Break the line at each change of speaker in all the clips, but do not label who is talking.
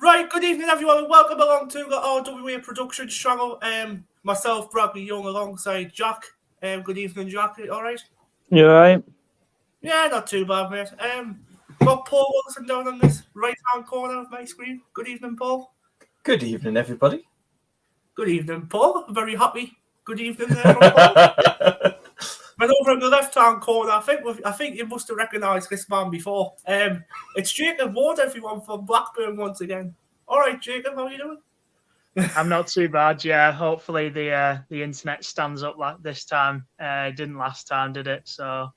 Right, good evening everyone and welcome along to the RWA production channel. Myself, Bradley Young, alongside Jack. Good evening, Jack. Alright?
You alright?
Yeah, not too bad, mate. Got Paul Wilson down on this right-hand corner of my screen. Good evening, Paul.
Good evening, everybody.
Good evening, Paul. I'm very happy. Good evening there from Paul. And over in the left-hand corner, I think you must have recognised this man before. It's Jakob Ward, everyone, from Blackburn once again. All right, Jacob, how are you doing?
I'm not too bad, yeah. Hopefully the internet stands up like this time. It didn't last time, did it? So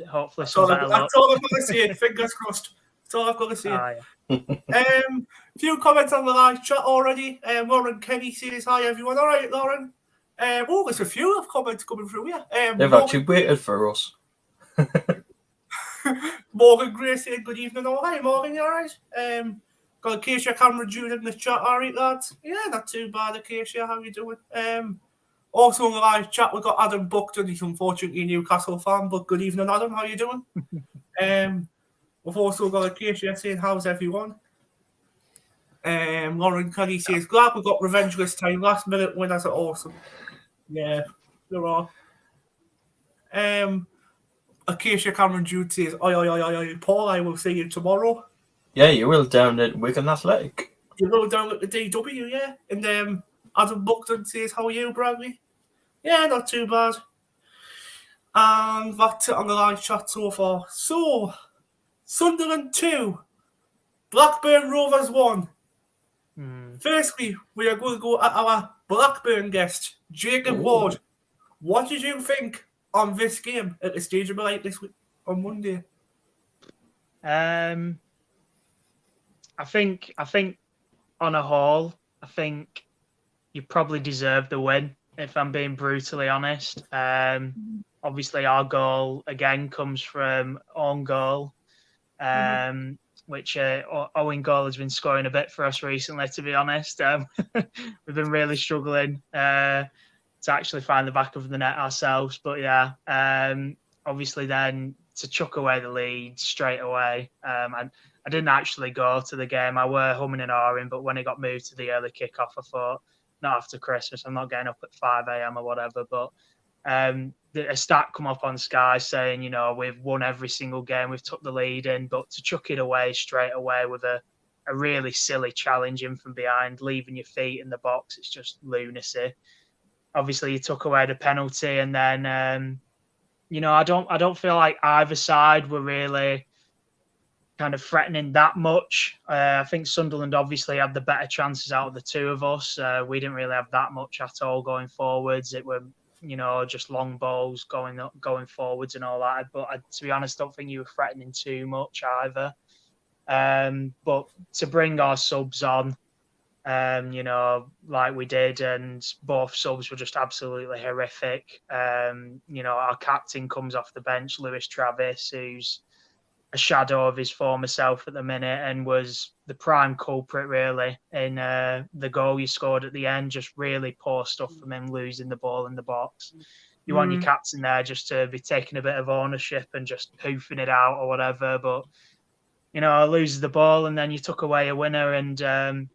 hopefully some better luck.
That's all I've got to say. Fingers crossed. That's all I've got to say.
Yeah.
A few comments on the live chat already. Lauren Kenny says hi, everyone. All right, Lauren. There's a few comments coming through here.
They've actually waited for us.
Morgan Gray saying good evening. Oh, hi, Morgan. You all right? Got Acacia Cameron Jude in the chat. All right, lads. Yeah, not too bad, Acacia. How you doing? Also on the live chat, we've got Adam Buckton. He's unfortunately a Newcastle fan, but good evening, Adam. How you doing? We've also got Acacia saying, how's everyone? Lauren Kelly says, glad we got revenge this time. Last minute winners are awesome. Yeah, there are. Acacia Cameron Jude says, oi, Paul, I will see you tomorrow.
Yeah, you will down at Wigan Athletic.
You will down at the DW, yeah. And Adam Buckton says, how are you, Bradley? Yeah, not too bad. And that's it on the live chat so far. So, Sunderland 2, Blackburn Rovers 1. Firstly, we are going to go at our Blackburn guest, Jakob Ward. What did you think on this game at the stage of my life this week on Monday?
I think on a whole, I think you probably deserve the win, if I'm being brutally honest. Obviously, our goal again comes from own goal, which Owen Goal has been scoring a bit for us recently, to be honest. We've been really struggling to actually find the back of the net ourselves. But yeah, obviously then to chuck away the lead straight away. I didn't actually go to the game. I were humming and hawing, but when it got moved to the early kickoff, I thought, not after Christmas, I'm not getting up at 5 a.m. or whatever. But a stat come up on Sky saying, you know, we've won every single game, we've took the lead in, but to chuck it away straight away with a really silly challenge in from behind, leaving your feet in the box, it's just lunacy. Obviously, you took away the penalty, and then, you know, I don't feel like either side were really kind of threatening that much. I think Sunderland obviously had the better chances out of the two of us. We didn't really have that much at all going forwards. It were, you know, just long balls going forwards and all that. But to be honest, I don't think you were threatening too much either. But to bring our subs on, you know, like we did, and both subs were just absolutely horrific. You know, our captain comes off the bench, Lewis Travis, who's a shadow of his former self at the minute, and was the prime culprit really in the goal you scored at the end. Just really poor stuff from him, losing the ball in the box. You want your captain there just to be taking a bit of ownership and just poofing it out or whatever, but you know, loses the ball and then you took away a winner. And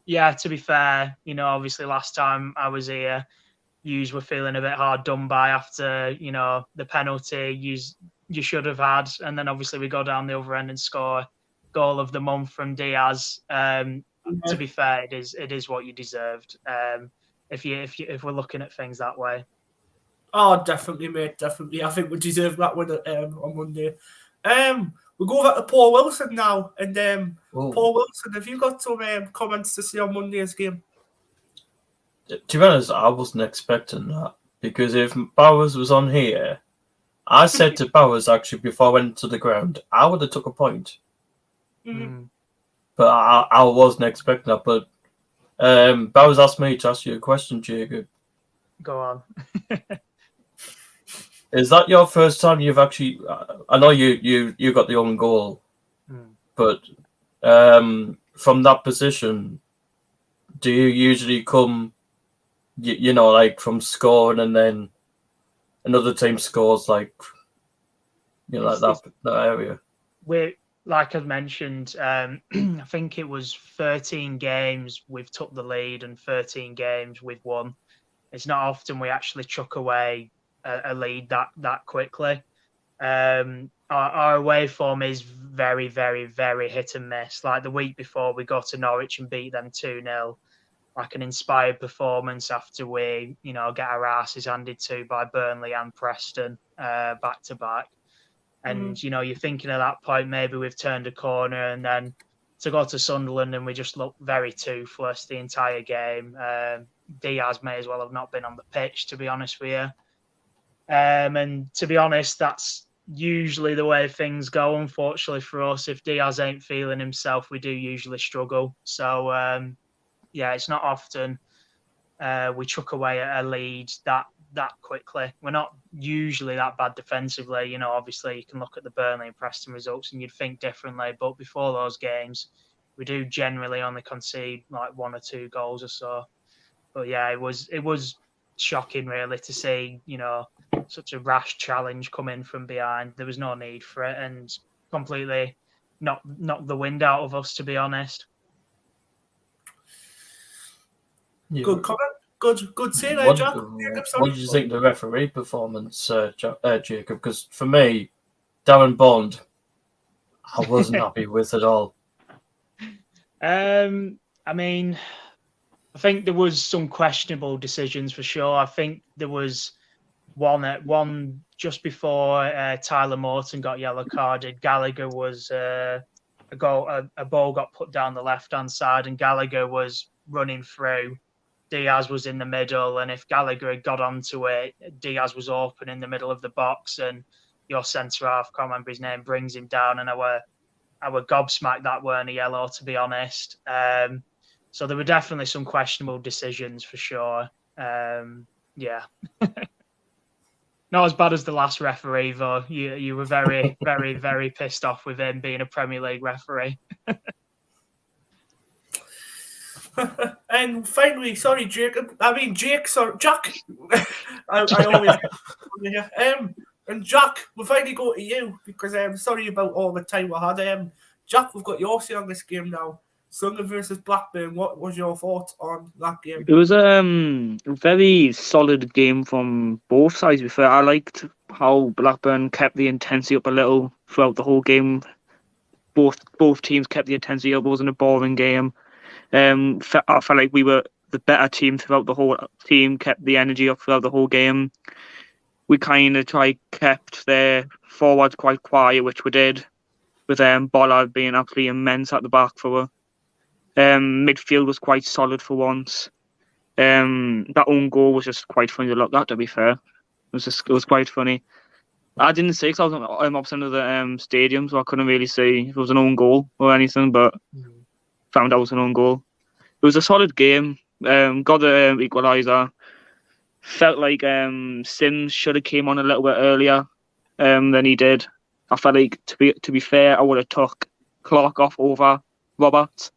yeah, to be fair, you know, obviously last time I was here, yous were feeling a bit hard done by after, you know, the penalty you should have had, and then obviously we go down the other end and score goal of the month from Diaz. To be fair, it is what you deserved. If we're looking at things that way.
Oh, definitely, mate, definitely. I think we deserve that win on Monday. We'll go over to Paul Wilson now, and Paul Wilson, have you got some comments to say on Monday's game?
To be honest, I wasn't expecting that, because if Bowers was on here, I said to Bowers actually before I went to the ground, I would have took a point. But I wasn't expecting that. But Bowers asked me to ask you a question, Jacob.
Go on.
Is that your first time you've actually? I know you got the own goal, but from that position, do you usually come, you know, like from scoring and then another team scores, like, you know, like that area?
like I mentioned, I think it was 13 games we've took the lead and 13 games we've won. It's not often we actually chuck away a lead that quickly. Our away form is very, very, very hit and miss. Like the week before, we got to Norwich and beat them 2-0. Like an inspired performance after we, get our asses handed to by Burnley and Preston back to back. And, you're thinking at that point, maybe we've turned a corner, and then to go to Sunderland and we just look very toothless the entire game. Diaz may as well have not been on the pitch, to be honest with you. And to be honest, that's usually the way things go, unfortunately for us. If Diaz ain't feeling himself, we do usually struggle. So, it's not often we chuck away a lead that quickly. We're not usually that bad defensively. Obviously you can look at the Burnley and Preston results and you'd think differently. But before those games, we do generally only concede like 1 or 2 goals or so. But yeah, it was shocking really to see, such a rash challenge come in from behind. There was no need for it and completely knocked the wind out of us, to be honest.
Yeah. Good comment. Good say there, Jack.
What did you think of the referee performance, Jacob? Because for me, Darren Bond, I wasn't happy with at all.
I think there was some questionable decisions for sure. I think there was one just before Tyler Morton got yellow carded. Gallagher was a ball got put down the left-hand side and Gallagher was running through. Diaz was in the middle, and if Gallagher had got onto it, Diaz was open in the middle of the box, and your centre half, can't remember his name, brings him down, and I were gobsmacked that weren't a yellow, to be honest. So there were definitely some questionable decisions for sure. Yeah. Not as bad as the last referee, though. You were very, very, very pissed off with him being a Premier League referee.
And finally, sorry, Jacob. Jack. I always. And Jack, we'll finally go to you because I'm sorry about all the time we had. Jack, we've got your say on this game now. Sunderland versus Blackburn. What was your thoughts on that game?
It was a very solid game from both sides. To be fair, I liked how Blackburn kept the intensity up a little throughout the whole game. Both teams kept the intensity up. It wasn't a boring game. I felt like we were the better team throughout the whole team, kept the energy up throughout the whole game. We kind of kept their forwards quite quiet, which we did, with Bollard being absolutely immense at the back for her. Midfield was quite solid for once. That own goal was just quite funny to look at, to be fair. It was quite funny. I didn't see because I was opposite of the stadium, so I couldn't really see if it was an own goal or anything, but found out it was an own goal. It was a solid game. Got the equaliser. Felt like Sims should have came on a little bit earlier than he did. I felt like, to be fair, I would have took Clark off over Roberts.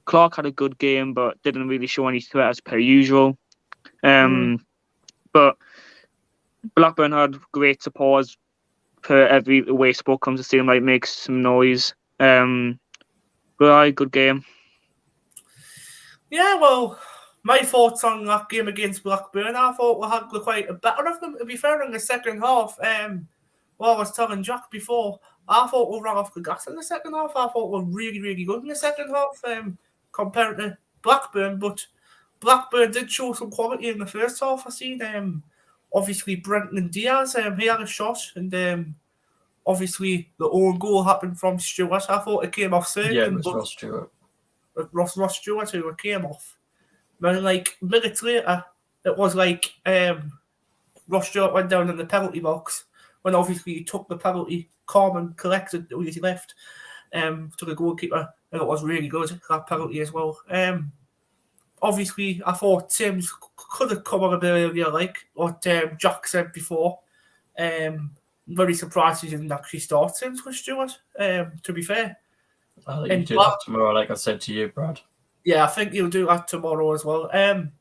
Clark had a good game, but didn't really show any threat as per usual. But Blackburn had great support per every away support comes to see him, like makes some noise. But good game.
Yeah, well, my thoughts on that game against Blackburn, I thought we had quite a better of them, to be fair, in the second half. Well, I was telling Jack before, I thought we ran off the gas in the second half. I thought we were really, really good in the second half compared to Blackburn. But Blackburn did show some quality in the first half. I seen, obviously, Brenton and Diaz, he had a shot. And obviously, the own goal happened from Stewart. I thought it came off second.
Yeah, it was Ross Stewart.
Ross Stewart who came off. Then, like, minutes later, it was like Ross Stewart went down in the penalty box when obviously he took the penalty, calm and collected with his left, to the goalkeeper, and it was really good, that penalty as well. Obviously, I thought Sims could have come on a bit earlier, like what Jack said before. Very surprised he didn't actually start Sims with Stewart, to be fair.
I think you do that tomorrow, like I said to you, Brad. Yeah,
I think he'll do that tomorrow as well. And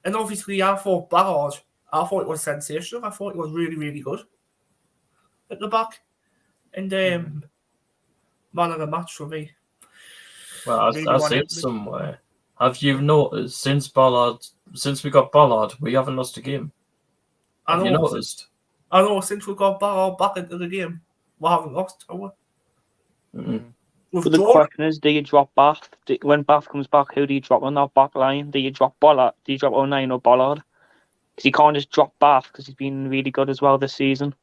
obviously, I thought Ballard, I thought it was sensational. I thought it was really, really good at the back. And Man of the match for me.
Well, I
Really
see
wanted-
it somewhere. Have you noticed since we got Ballard, we haven't lost a game?
I
Have you
know.
noticed?
I know. Since we got Ballard back into the game, we haven't lost. Have we?
Mm-mm.
We've
But the
drawn.
question is, do you drop Bath? When Bath comes back, who do you drop on that back line? Do you drop Bollard? Do you drop O'Neill or Bollard? Because you can't just drop Bath because he's been really good as well this season.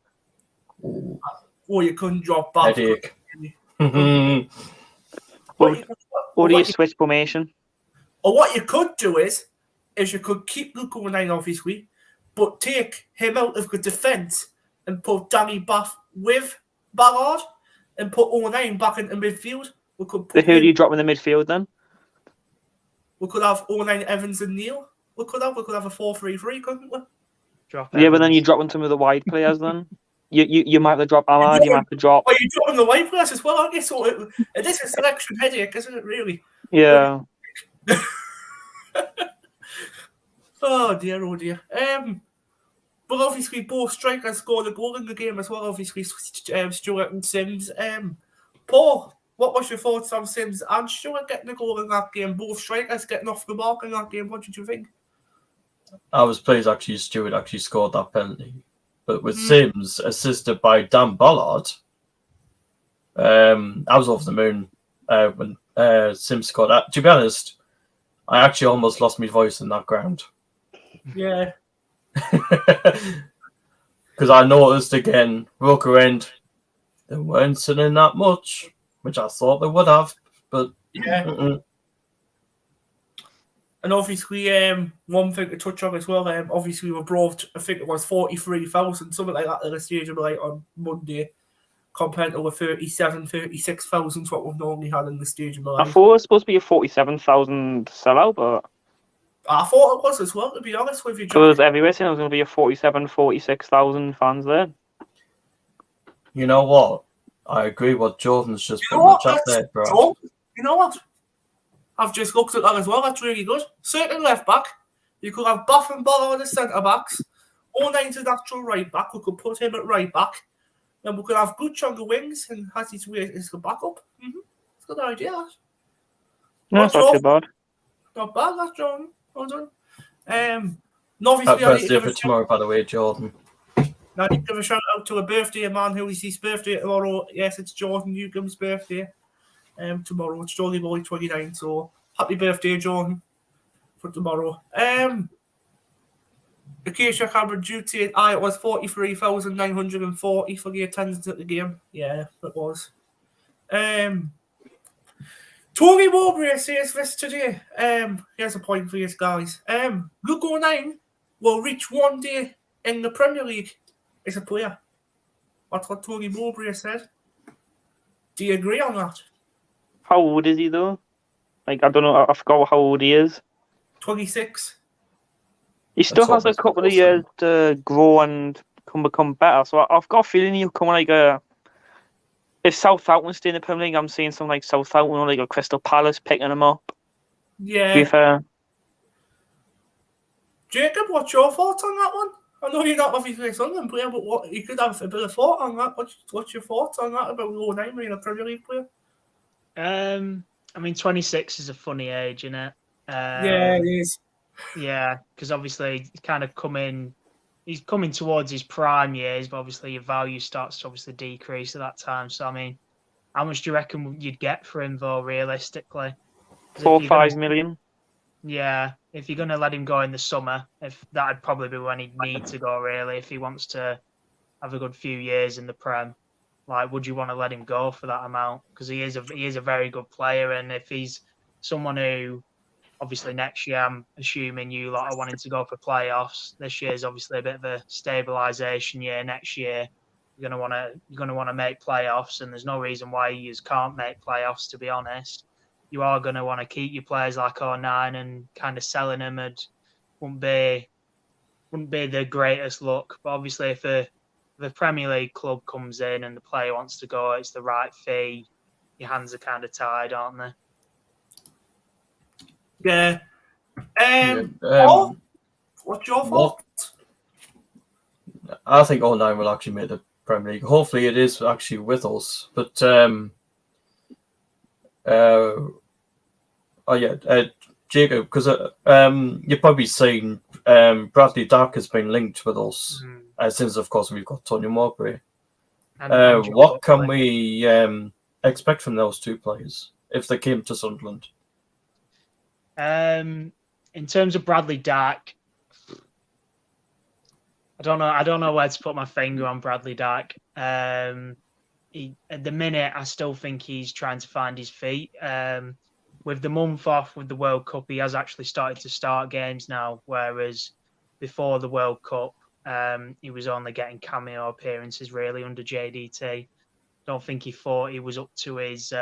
Ooh,
Or you couldn't drop back.
headache.
What you,
Or do
what
you
you-
switch formation?
or what you could do is you could keep Luke O'Neill, obviously, but take him out of the defence and put Danny Bath with Ballard and put O'Neill back into midfield. We could
Who
put
do you drop in the midfield then?
we could have O'Neill, Evans, and Neil. We could have a 4-3-3, couldn't we?
Drop
Yeah, but then
Evans.
you drop on some of the wide players then. You might have to drop Ahmad, you might have to drop...
Oh, you're dropping the white players as well, aren't you? So it is a selection headache, isn't it, really?
Yeah.
Oh dear, oh dear. But obviously both strikers scored a goal in the game as well. Obviously, Stewart and Sims. Paul, what was your thoughts on Sims and Stewart getting a goal in that game? Both strikers getting off the mark in that game. What did you think?
I was pleased actually Stewart actually scored that penalty. But with Sims assisted by Dan Ballard, I was over the moon when Sims scored that. To be honest, I actually almost lost my voice in that ground.
Yeah.
Because I noticed again, Roker end, they weren't sitting that much, which I thought they would have, but
Yeah. And obviously, one thing to touch on as well, obviously we brought, I think it was 43,000, something like that, at the stadium like on Monday, compared to the 36,000 what we've normally had in the stadium.
I thought it was supposed to be a 47,000 sellout, but
I thought it was as well, to be honest with you.
because everywhere saying there was going to be a 46,000 fans there.
you know what? I agree what Jordan's just
You
put
know
in the
what?
chat there, bro.
So, you know what? I've just looked at that as well. That's really good. Certain left back. You could have Buff and Ballard as centre backs. O'Neill's a natural right back. We could put him at right back. Then we could have Gooch on the wings and has his way as the backup. It's a good idea. That.
No, it's not too bad.
Not bad, that's Jordan. Well done. And
Happy
obviously, I need to
birthday
give
for
a
tomorrow, by the way, Jordan.
I need to give a shout out to a birthday man who is his birthday tomorrow. Yes, it's Jordan Newcomb's birthday. Tomorrow it's Jolly Boy 29. So happy birthday, Jordan, for tomorrow. Acacia Cameron duty. It was 43,940 for the attendance at the game. Yeah, it was. Tony Mowbray says this today. Here's a point for you guys. Luke O'Neill will reach one day in the Premier League as a player. That's what Tony Mowbray said. Do you agree on that?
How old is he though? Like, I don't know, I forgot how old he is.
26.
He still
That's
has a
almost
couple of
awesome.
years to grow and become better. So I've got a feeling he'll come like a... If Southampton stay in the Premier League, I'm seeing something like Southampton or like a Crystal Palace picking him up. To be
Yeah.
fair.
Jacob, what's your thoughts on that one? I know you're not obviously a Sunderland player, but what you could have a bit of thought on that. What's your thoughts on that about O'Neill being a Premier League player?
I mean, 26 is a funny age, isn't it?
Yeah, it is.
Yeah, because obviously he's coming towards his prime years, but obviously your value starts to obviously decrease at that time. So, I mean, how much do you reckon you'd get for him, though, realistically?
4 or 5 million.
Yeah, if you're going to let him go in the summer, if that'd probably be when he'd need to go, really, if he wants to have a good few years in the Prem. Like, would you want to let him go for that amount? Because he is a very good player, and if he's someone who, obviously next year, I'm assuming you lot are wanting to go for playoffs. This year is obviously a bit of a stabilisation year. Next year, you're going to want to make playoffs, and there's no reason why you can't make playoffs. To be honest, you are going to want to keep your players like 09, and kind of selling them wouldn't be the greatest look. But obviously, if the Premier League club comes in and the player wants to go, it's the right fee. Your hands are kind of tied, aren't they?
Yeah. What's your thoughts?
I think 09 will actually make the Premier League. Hopefully, it is actually with us. But Jacob, because you've probably seen Bradley Dack has been linked with us since, of course, we've got Tony Mowbray.
And
What can we expect from those two players if they came to Sunderland?
In terms of Bradley Dack, I don't know where to put my finger on Bradley Dack. At the minute, I still think he's trying to find his feet. With the month off with the World Cup, he has actually started to start games now, whereas before the World Cup, he was only getting cameo appearances really under JDT. Don't think he thought he was up to his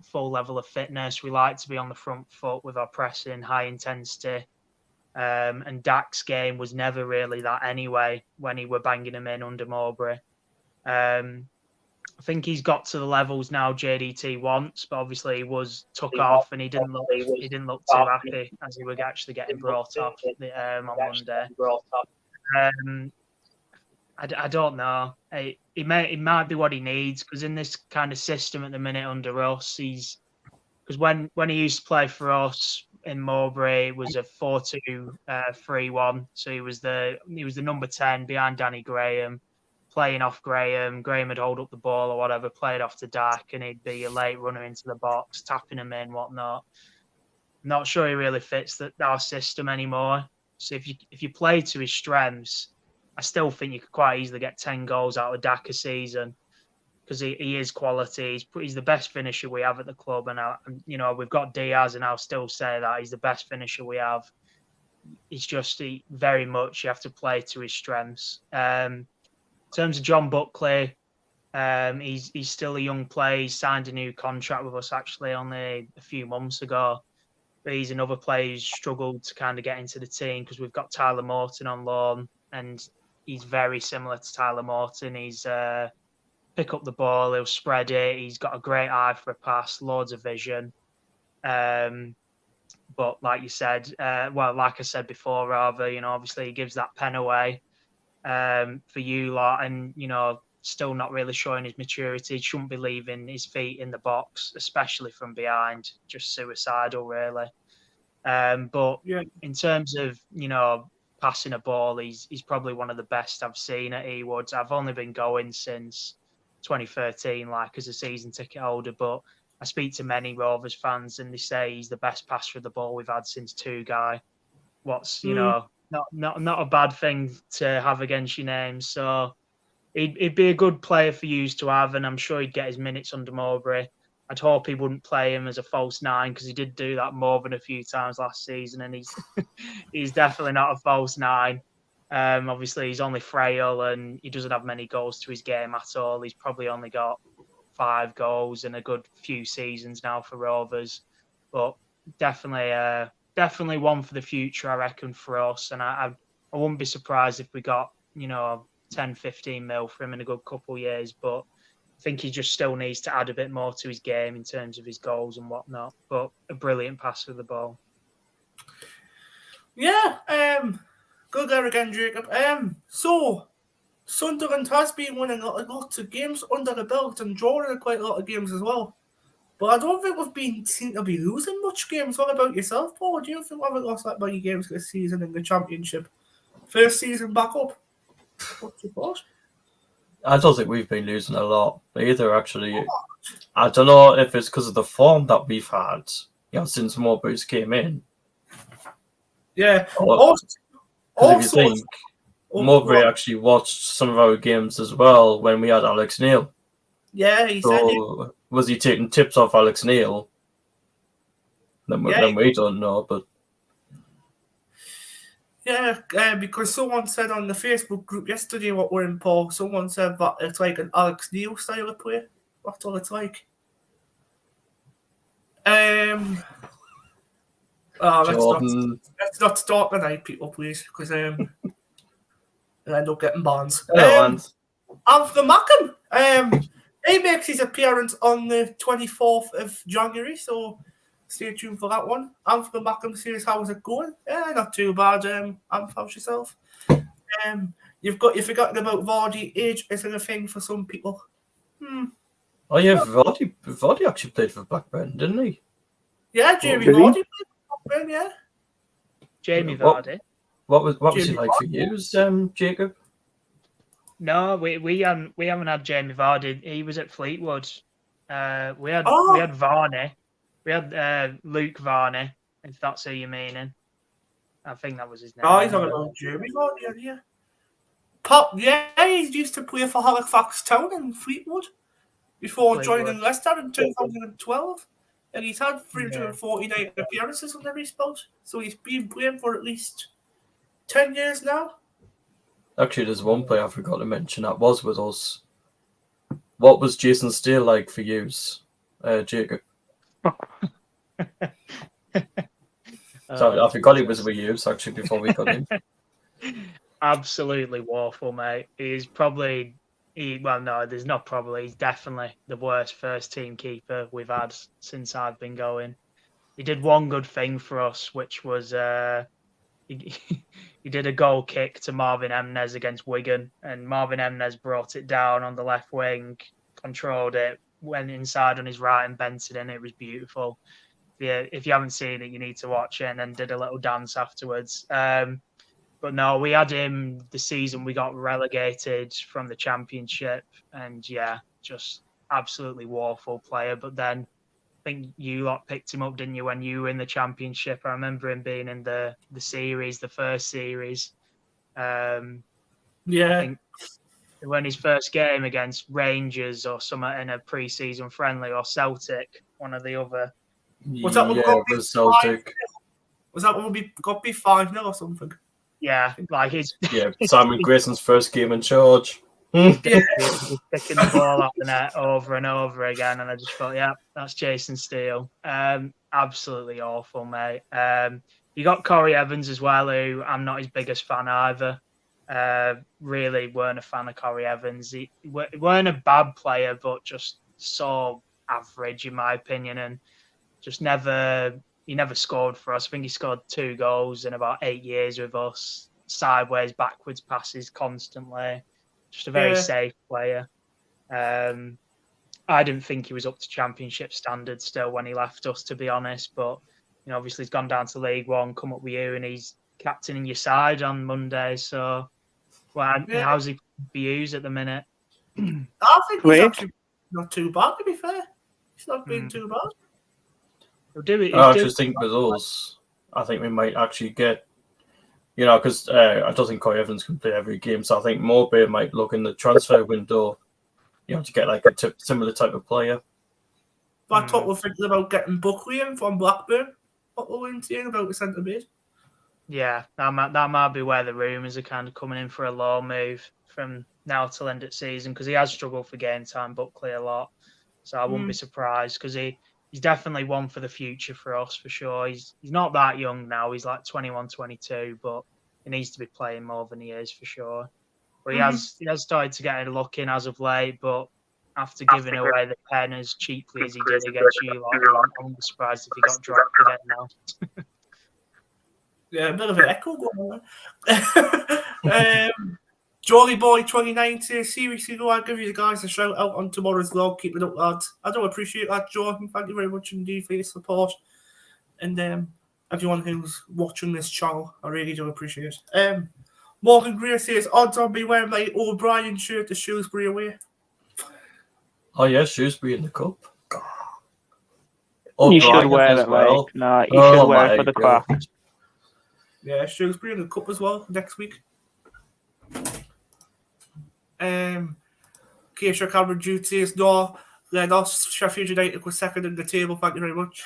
full level of fitness. We like to be on the front foot with our pressing, high intensity. And Dack's game was never really that anyway when he were banging him in under Mowbray. I think he's got to the levels now JDT wants, but obviously he was took off and he didn't look too happy as he was actually getting brought off on Monday. I don't know. It might be what he needs, because in this kind of system at the minute under us, because when he used to play for us in Mowbray, it was a 4-2-3-1. So he was the number 10 behind Danny Graham, playing off Graham. Graham would hold up the ball or whatever, play it off to Dack, and he'd be a late runner into the box, tapping him in, whatnot. Not sure he really fits our system anymore. So if you play to his strengths, I still think you could quite easily get 10 goals out of Dack a season, because he is quality. He's the best finisher we have at the club, and we've got Diaz, and I'll still say that he's the best finisher we have. It's just very much you have to play to his strengths. In terms of John Buckley, he's still a young player. He signed a new contract with us actually only a few months ago. But he's another player who's struggled to kind of get into the team, because we've got Tyler Morton on loan, and he's very similar to Tyler Morton. He's pick up the ball, he'll spread it. He's got a great eye for a pass, loads of vision. But like you said, like I said before, rather, obviously he gives that pen away for you lot, and still not really showing his maturity. He shouldn't be leaving his feet in the box, especially from behind. Just suicidal, really. But in terms of passing a ball, he's probably one of the best I've seen at Ewood's. I've only been going since 2013, as a season ticket holder, but I speak to many Rovers fans and they say he's the best passer of the ball we've had since Tugai. What's not a bad thing to have against your name. So he'd be a good player for you to have, and I'm sure he'd get his minutes under Mowbray. I'd hope he wouldn't play him as a false nine, because he did do that more than a few times last season, and he's definitely not a false nine. Obviously, he's only frail and he doesn't have many goals to his game at all. He's probably only got 5 goals in a good few seasons now for Rovers, but definitely one for the future, I reckon, for us. And I wouldn't be surprised if we got 10-15 mil for him in a good couple of years, but I think he just still needs to add a bit more to his game in terms of his goals and whatnot. But a brilliant pass with the ball.
Yeah, good there again, Jacob. So Sunderland has been winning lots of games under the belt and drawing quite a lot of games as well. But I don't think we've been seen to be losing much games. What about yourself, Paul? Do you think we haven't lost that many games this season in the Championship? First season back up. What's your thought?
I don't think we've been losing a lot either, actually. I don't know if it's because of the form that we've had, since Mowbray's came in.
Yeah.
If you think, Mowbray actually watched some of our games as well when we had Alex Neil.
Yeah, he said it.
Was he taking tips off Alex Neil? Then we don't know, but...
Yeah, because someone said on the Facebook group yesterday what we're in, Paul, someone said that it's like an Alex Neil style of play. That's all it's like. Let's not start tonight, people, please, because I end up getting bans. Anthony Mackham, he makes his appearance on the 24th of January, so stay tuned for that one. Anthony Mackham says, how's it going? Yeah, not too bad. How's yourself? You've forgotten about Vardy. Age isn't a thing for some people.
Oh yeah, Vardy actually played for Blackburn, didn't he?
Yeah, Jamie
Did he?
Vardy played for Blackburn, yeah.
Jamie
What-
Vardy.
What was he
Jamie
like for you, Jacob?
No, we haven't had Jamie Vardy. He was at Fleetwood. We had Varney. We had Luke Varney, if that's who you're meaning. I think that was his name.
Oh, he's on about Jamie Vardy, yeah. He used to play for Halifax Town and Fleetwood before joining Leicester in 2012. And he's had 349 appearances under his belt. So he's been playing for at least 10 years now.
Actually, there's one player I forgot to mention that was with us. What was Jason Steele like for you, Jacob? Sorry, I forgot he was with you actually before we got in.
Absolutely woeful, mate. He's probably, he's definitely the worst first team keeper we've had since I've been going. He did one good thing for us, which was he did a goal kick to Marvin Emnes against Wigan, and Marvin Emnes brought it down on the left wing, controlled it, went inside on his right and bent it in. It was beautiful. If you haven't seen it, you need to watch it, and then did a little dance afterwards. But no, we had him the season we got relegated from the Championship, and yeah, just absolutely woeful player. But then I think you lot picked him up, didn't you, when you were in the Championship? I remember him being in the series, the first series.
Yeah.
I think when his first game against Rangers or something in a pre-season friendly, or Celtic, one or the other.
Was that
it was Celtic.
Was that when we got beat 5-0 or something?
Yeah, like he's
Simon Grayson's first game in charge.
picking the ball up the net over and over again, and I just thought, yeah, that's Jason Steele. Absolutely awful, mate. You got Corey Evans as well, who I'm not his biggest fan either. Really weren't a fan of Corey Evans. He weren't a bad player, but just so average in my opinion, and just he never scored for us. I think he scored 2 goals in about 8 years with us. Sideways, backwards passes constantly. Just a very safe player. I didn't think he was up to Championship standards still when he left us, to be honest. But obviously he's gone down to League One, come up with you, and he's captaining your side on Monday. So, how's he for you at the minute?
I think he's actually not too bad, to be fair. He's not been too bad.
I just think with us, I think we might actually get, because I don't think Corey Evans can play every game, so I think Mowbray might look in the transfer window, to get like a similar type of player.
But I thought we're thinking about getting Buckley in from Blackburn. What were we saying about the centre mid?
Yeah, that might be where the rumours are kind of coming in for a low move from now till end of season, because he has struggled for game time, Buckley, a lot. So I wouldn't be surprised, because he's definitely one for the future for us, for sure. He's not that young now. He's like 21, 22, but he needs to be playing more than he is, for sure. But he has started to get a look in as of late, but after giving away the pen as cheaply as he did against you, I wouldn't be surprised if he got dropped again now.
Yeah, a bit of an echo going on. Jolly Boy 29 seriously though, I'll give you guys a shout out on tomorrow's vlog. Keep it up, lads. I do appreciate that, Jordan. Thank you very much indeed for your support. And everyone who's watching this channel, I really do appreciate it. Morgan Greer says, odds on me wearing my O'Brien shirt to Shrewsbury away.
Oh yeah, Shrewsbury in the cup.
You should wear it, well. No, you should wear it for the crack.
Yeah, Shrewsbury in the cup as well next week. Keisha Cameron Duty is no. Then us, Sheffield United was second in the table. Thank you very much.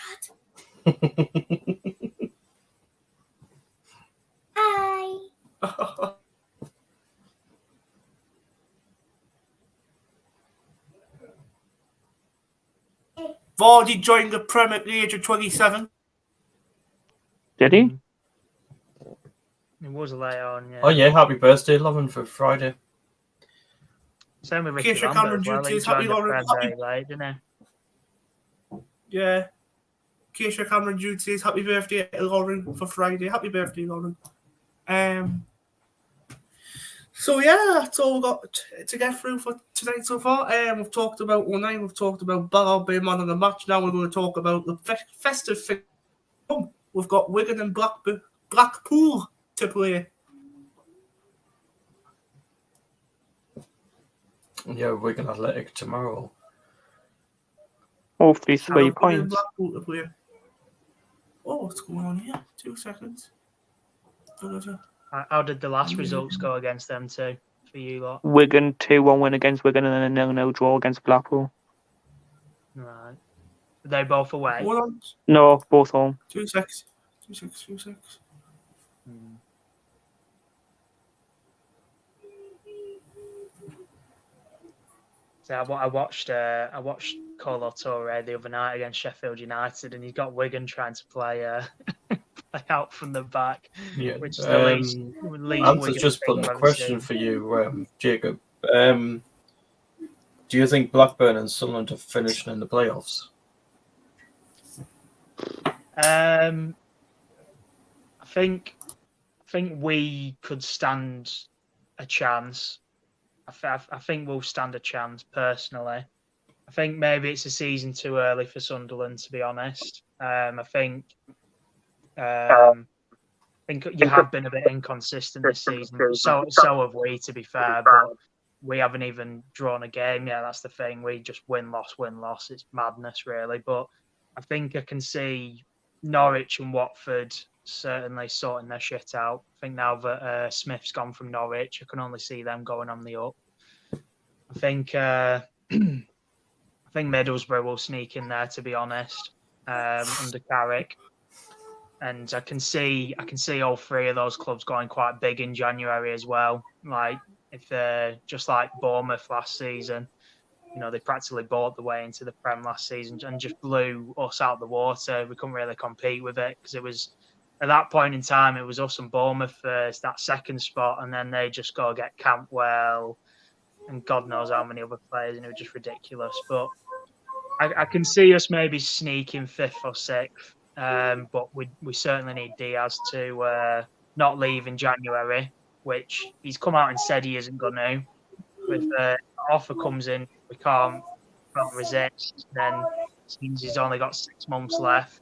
Hi.
Vardy joined the Prem at the age of 27.
Did he?
It was late on, yeah.
Oh yeah, happy birthday, Lovin, for Friday.
Same with Ricky
Keisha
Lambert
Cameron
as well.
Duty
He
is happy
joined the
Lauren.
Prem very late, didn't he?
Yeah. Keisha Cameron Duty is happy birthday to Lauren for Friday. Happy birthday, Lauren. So yeah, that's all we've got to get through for tonight so far. We've talked about 09, we've talked about Barrow being man of the match. Now we're going to talk about the festive thing. We've got Wigan and Blackpool to play.
Yeah, Wigan Athletic tomorrow.
Hopefully 3 points.
Blackpool to play. Oh, what's going on here? 2 seconds.
How did the last results go against them two for you lot?
Wigan 2-1 win against Wigan and then a 0-0 draw against Blackpool.
Right. Are they both away?
Hold on.
No, both home.
2 seconds. 2 seconds.
So I watched Colo Touré the other night against Sheffield United, and he's got Wigan trying to play play out from the back,
Yeah.
which is the least
Anthony's
Wigan
just
thing
put
I've
a
ever
question
seen.
for you, Jacob. Do you think Blackburn and Sunderland are finishing in the playoffs?
I think we could stand a chance. I think we'll stand a chance personally. I think maybe it's a season too early for Sunderland, to be honest. I think you have been a bit inconsistent this season. So have we, to be fair. But we haven't even drawn a game yet. That's the thing. We just win, loss. It's madness, really. But I think I can see Norwich and Watford certainly sorting their shit out. I think now that Smith's gone from Norwich, I can only see them going on the up. I think Middlesbrough will sneak in there, to be honest, under Carrick. And I can see all three of those clubs going quite big in January as well. Like if they're just like Bournemouth last season, they practically bought the way into the Prem last season and just blew us out of the water. We couldn't really compete with it because it was at that point in time it was us and Bournemouth first, that second spot, and then they just go get Campbell and God knows how many other players, and it was just ridiculous. But I can see us maybe sneaking 5th or 6th. But we certainly need Diaz to not leave in January, which he's come out and said he isn't going to. If the offer comes in, we can't resist, then it means he's only got 6 months left.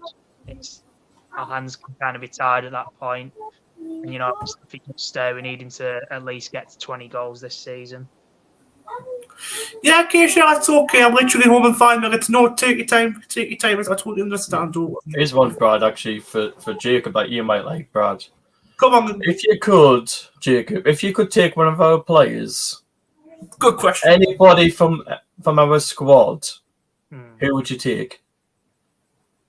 Our hands can kind of be tied at that point. And, if he can stay, we need him to at least get to 20 goals this season.
Yeah, Keisha, that's okay. I'm literally home in 5 minutes. No, take your time. I totally understand.
Here's one, Brad, actually, for Jacob that you might like, Brad.
Come on.
If you could, Jacob, take one of our players,
good question.
Anybody from our squad, who would you take?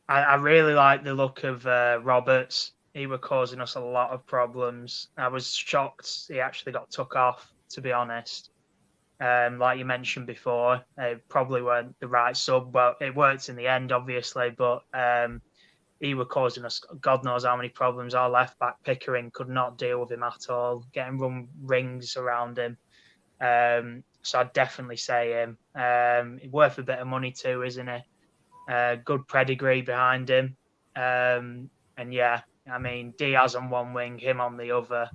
I really like the look of Roberts. He was causing us a lot of problems. I was shocked he actually got took off, to be honest. Like you mentioned before, it probably weren't the right sub, but it worked in the end, obviously. But he was causing us God knows how many problems. Our left back Pickering could not deal with him at all, getting run rings around him. So I'd definitely say him. Worth a bit of money too, isn't he? Good pedigree behind him. And yeah, I mean, Diaz on one wing, him on the other.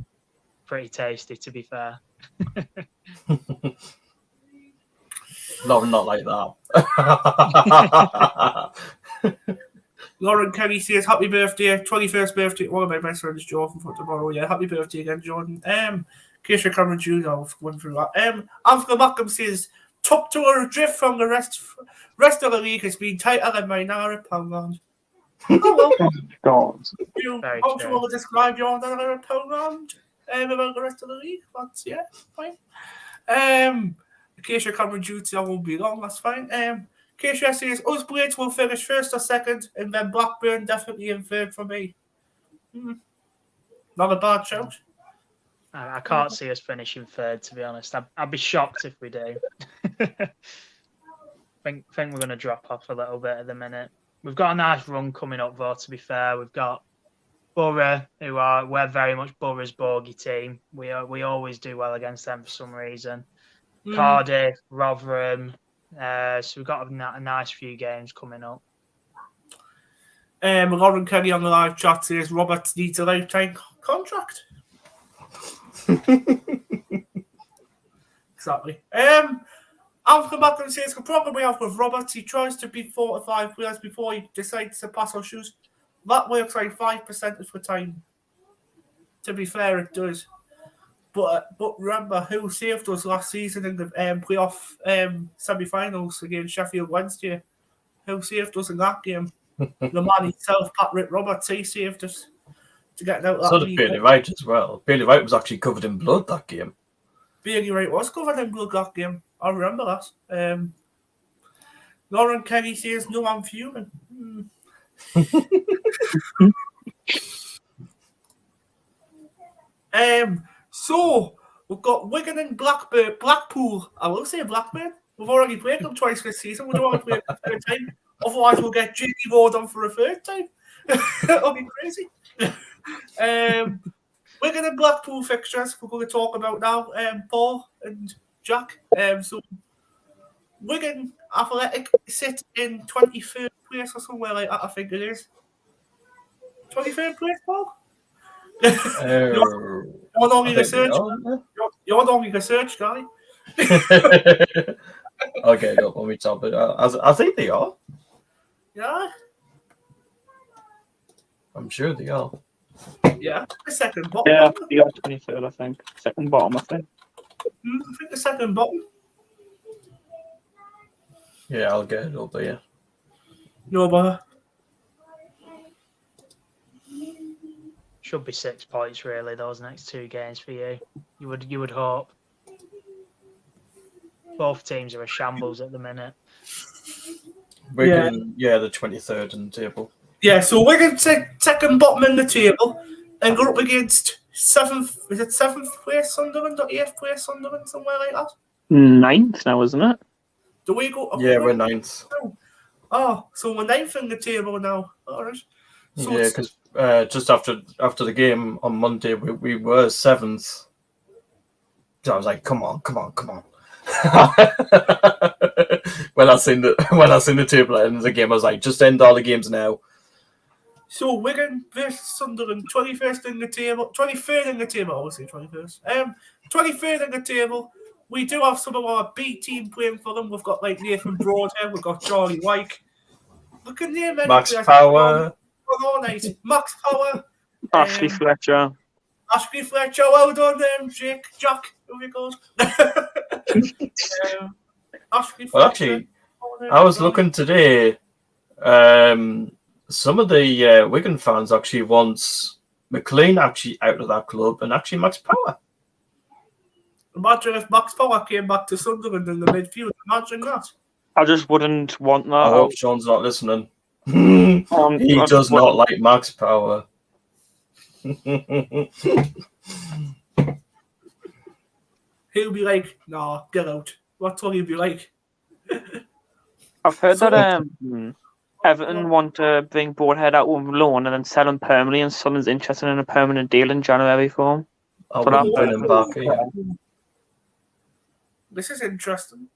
Pretty tasty, to be fair.
No, not like that.
Lauren Kelly says, happy birthday, 21st birthday. One of my best friends, Jordan, for tomorrow. Yeah, happy birthday again, Jordan. Keisha Cameron Jr., I've gone through that. Alpha Mackham says, top tour drift from the rest of the league has been tighter than my Nara Poundland. Oh, well.
God.
How do you want to describe your Nara Poundland about the rest of the league? That's, yeah, fine. Keisha Cameron Jr., I won't be long, that's fine. Keisha says, us Blades will finish 1st or 2nd, and then Blackburn definitely in 3rd for me. Not a bad shout.
I can't see us finishing 3rd, to be honest. I'd be shocked if we do. I think we're going to drop off a little bit at the minute. We've got a nice run coming up, though, to be fair. We've got Borough, we're very much Borough's bogey team. We always do well against them for some reason. Cardiff, Rotherham. So we've got a nice few games coming up.
Lauren Kelly on the live chat says Roberts needs a lifetime contract. Exactly. Anthony Macklin says the problem we have with Roberts, he tries to beat 4 to 5 players before he decides to pass or shoot. That works like 5% of the time. To be fair, it does. But remember who saved us last season in the playoff semi-finals against Sheffield Wednesday? Who saved us in that game? The man himself, Patrick Roberts, he saved us to get out
So
that
did Bailey Wright as well. Bailey Wright was actually covered in blood that game.
Bailey Wright was covered in blood that game. I remember that. Lauren Kelly says, no, I'm fuming. So we've got Wigan and Blackpool. I will say Blackburn. We've already played them twice this season. We don't want to play them a third time. Otherwise, we'll get Jakob Ward on for a third time. That'll be crazy. Wigan and Blackpool fixtures we're going to talk about now. Paul and Jack. So Wigan Athletic sit in 23rd place or somewhere like that. I think it is 23rd place, Paul. You're not only research. You're not only research guy.
Okay, don't let me top it. I think they are.
Yeah.
I'm sure they are.
Yeah, the second bottom.
Yeah, they are 23rd, I think. Second bottom, I think.
I think the second bottom.
Yeah, I'll get it up there.
No bother.
Should be 6 points really. Those next 2 games for you. You would hope. Both teams are a shambles at the minute.
Wigan, the 23rd in the table.
Yeah, so Wigan second bottom in the table and go up against 7th. Is it 7th place Sunderland or 8th place Sunderland, somewhere like that?
9th now, isn't it?
Do we go?
Yeah, we're 9th.
Oh, so we're 9th in the table now. All right. So
Yeah, because just after the game on Monday, we were 7th. So I was like, come on. when I seen the table at the end of the game, I was like, just end all the games now.
So Wigan versus Sunderland, 21st in the table, 23rd in the table. I will say 21st. 23rd in the table. We do have some of our B team playing for them. We've got like Nathan Broadhead, we've got Charlie White. We can name
Max Power.
All night. Max Power.
Ashley Fletcher.
Ashley Fletcher, well done, Jack, who we called. Ashley Fletcher.
Well, actually, I was looking today. Some of the Wigan fans actually wants McLean actually out of that club and actually Max Power.
Imagine if Max Power came back to Sunderland in the midfield. Imagine that.
I just wouldn't want that.
I hope Sean's not listening. He does not like Max Power.
He'll be like, nah, get out. What's all he'll be like?
I've heard that Everton want to bring Broadhead out on loan and then sell him permanently, and Sunderland's interested in a permanent deal in January for him.
I wouldn't bring him back. Yeah.
This is interesting.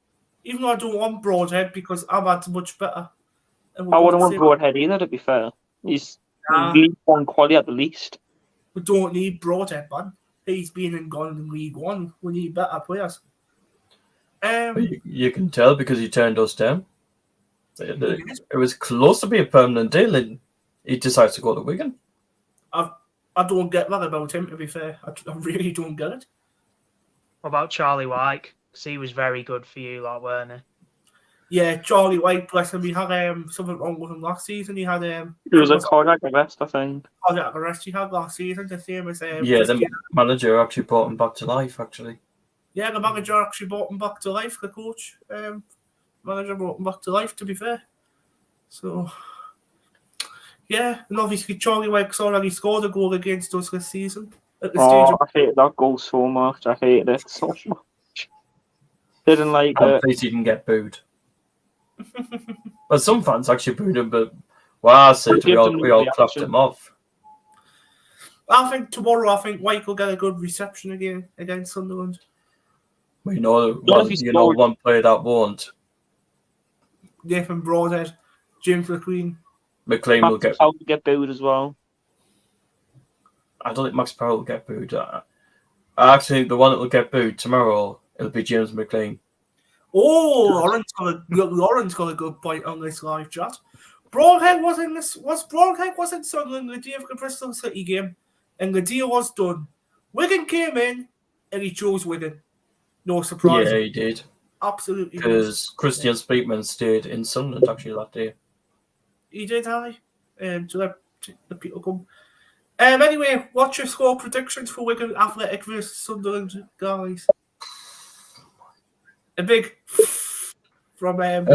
Even though I don't want Broadhead because Ahmad's much better.
I wouldn't want Broadhead either, to be fair. He's League One quality at the least.
We don't need Broadhead, man. He's been and gone in League One. We need better players.
You can tell because he turned us down. It was close to be a permanent deal, and he decides to go to Wigan.
I don't get that about him, to be fair. I really don't get it.
What about Charlie White? Because he was very good for you, like, weren't he?
Yeah, Charlie White, bless him. He had something wrong with him last season. He had
it was a cardiac arrest, I think.
Cardiac arrest he had last season, the same as
the manager actually brought him back to life. Actually,
yeah, the manager actually brought him back to life. The coach, manager brought him back to life. To be fair, so yeah, and obviously Charlie White's already scored a goal against us this season. At the stage
I hated that goal so much. I hated it so much. Didn't like
I'm
it.
pleased he didn't get booed. But some fans actually booed him, but I said we all clapped him off.
I think tomorrow, White will get a good reception again against Sunderland.
We know one player that won't.
Nathan Broadhead, James McLean.
McLean will
get booed as well.
I don't think Max Powell will get booed. I actually think the one that will get booed tomorrow it'll be James McLean.
Oh, Lauren's got a good point on this live chat. Broadhead was in Sunderland the day of the Bristol City game, and the deal was done. Wigan came in, and he chose Wigan. No surprise.
Yeah, he did.
Absolutely.
Because Christian Speakman stayed in Sunderland actually that day.
He did, aye. To let the people come. Anyway, what's your score predictions for Wigan Athletic versus Sunderland, guys? A big from Poland.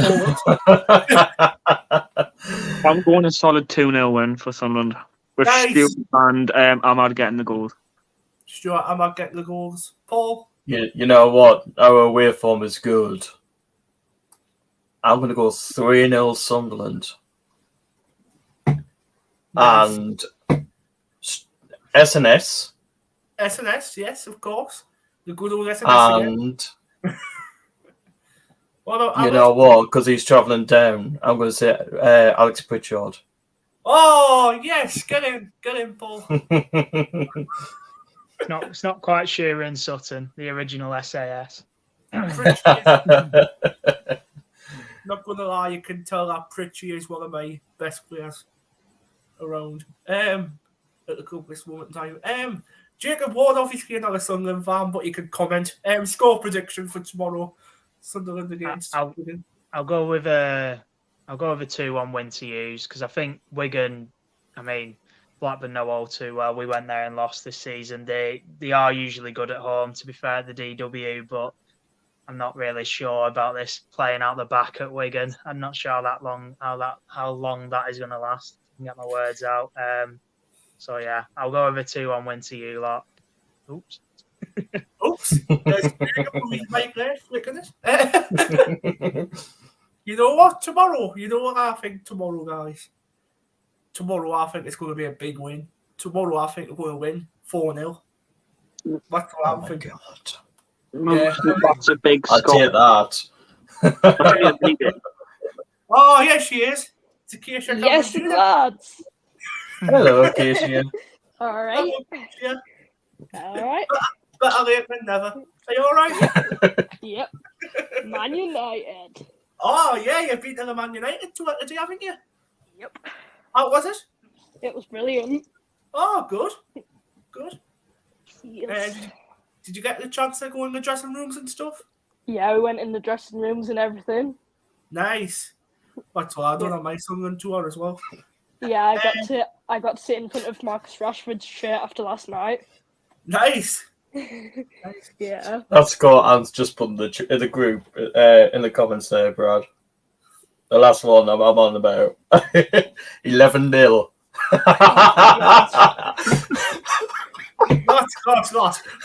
I'm going a solid 2-0 win for Sunderland. With
Nice.
Stuart and Ahmad getting the goals.
Stuart, I might get the goals. Paul?
You know what? Our away form is good. I'm going to go 3-0 Sunderland.
Nice.
And SNS.
SNS, yes, of course. The good old SNS again.
And
What about
you
Alex?
know what? Because he's travelling down, I'm going to say Alex Pritchard.
Oh, yes, get in, Paul.
It's not quite Shearer and Sutton, the original SAS.
Pritchie not going to lie, you can tell that Pritchie is one of my best players around at the club this moment in time. Jakob Ward, obviously another Sunderland fan, but you can comment. Score prediction for tomorrow, Sunderland against Wigan.
I'll go with a 2-1 win to use because I think Wigan. I mean, Blackburn know all too well. We went there and lost this season. They are usually good at home. To be fair, the DW, but I'm not really sure about this playing out the back at Wigan. I'm not sure how long that is going to last. I can get my words out. So yeah, I'll go with a 2-1 win to you lot. Oops.
There's Mike there flicking it. You know what? Tomorrow, I think tomorrow, guys. Tomorrow, I think it's going to be a big win. Tomorrow, I think we're going to win 4-0. That's what I'm thinking.
God.
Yeah.
That's a big
I'll
score.
take that.
Oh, yes, she is. It's Acacia.
Yes, lads.
Hello, Acacia.
All right.
Yeah.
All right.
Better late than never. Are you all right?
Yep. Man United.
Oh, yeah, you've beaten the Man United today, haven't you?
Yep.
How was it?
It was brilliant.
Oh, good. Good.
Yes.
Did you get the chance to go in the dressing rooms and stuff?
Yeah, we went in the dressing rooms and everything.
Nice. That's what I done on my Sunderland tour as well.
Yeah, I got to sit in front of Marcus Rashford's shirt after last night.
Nice.
Yeah.
That's Scott Ant's just put in the group in the comments there, Brad. The last one I'm on about 11-0.
Not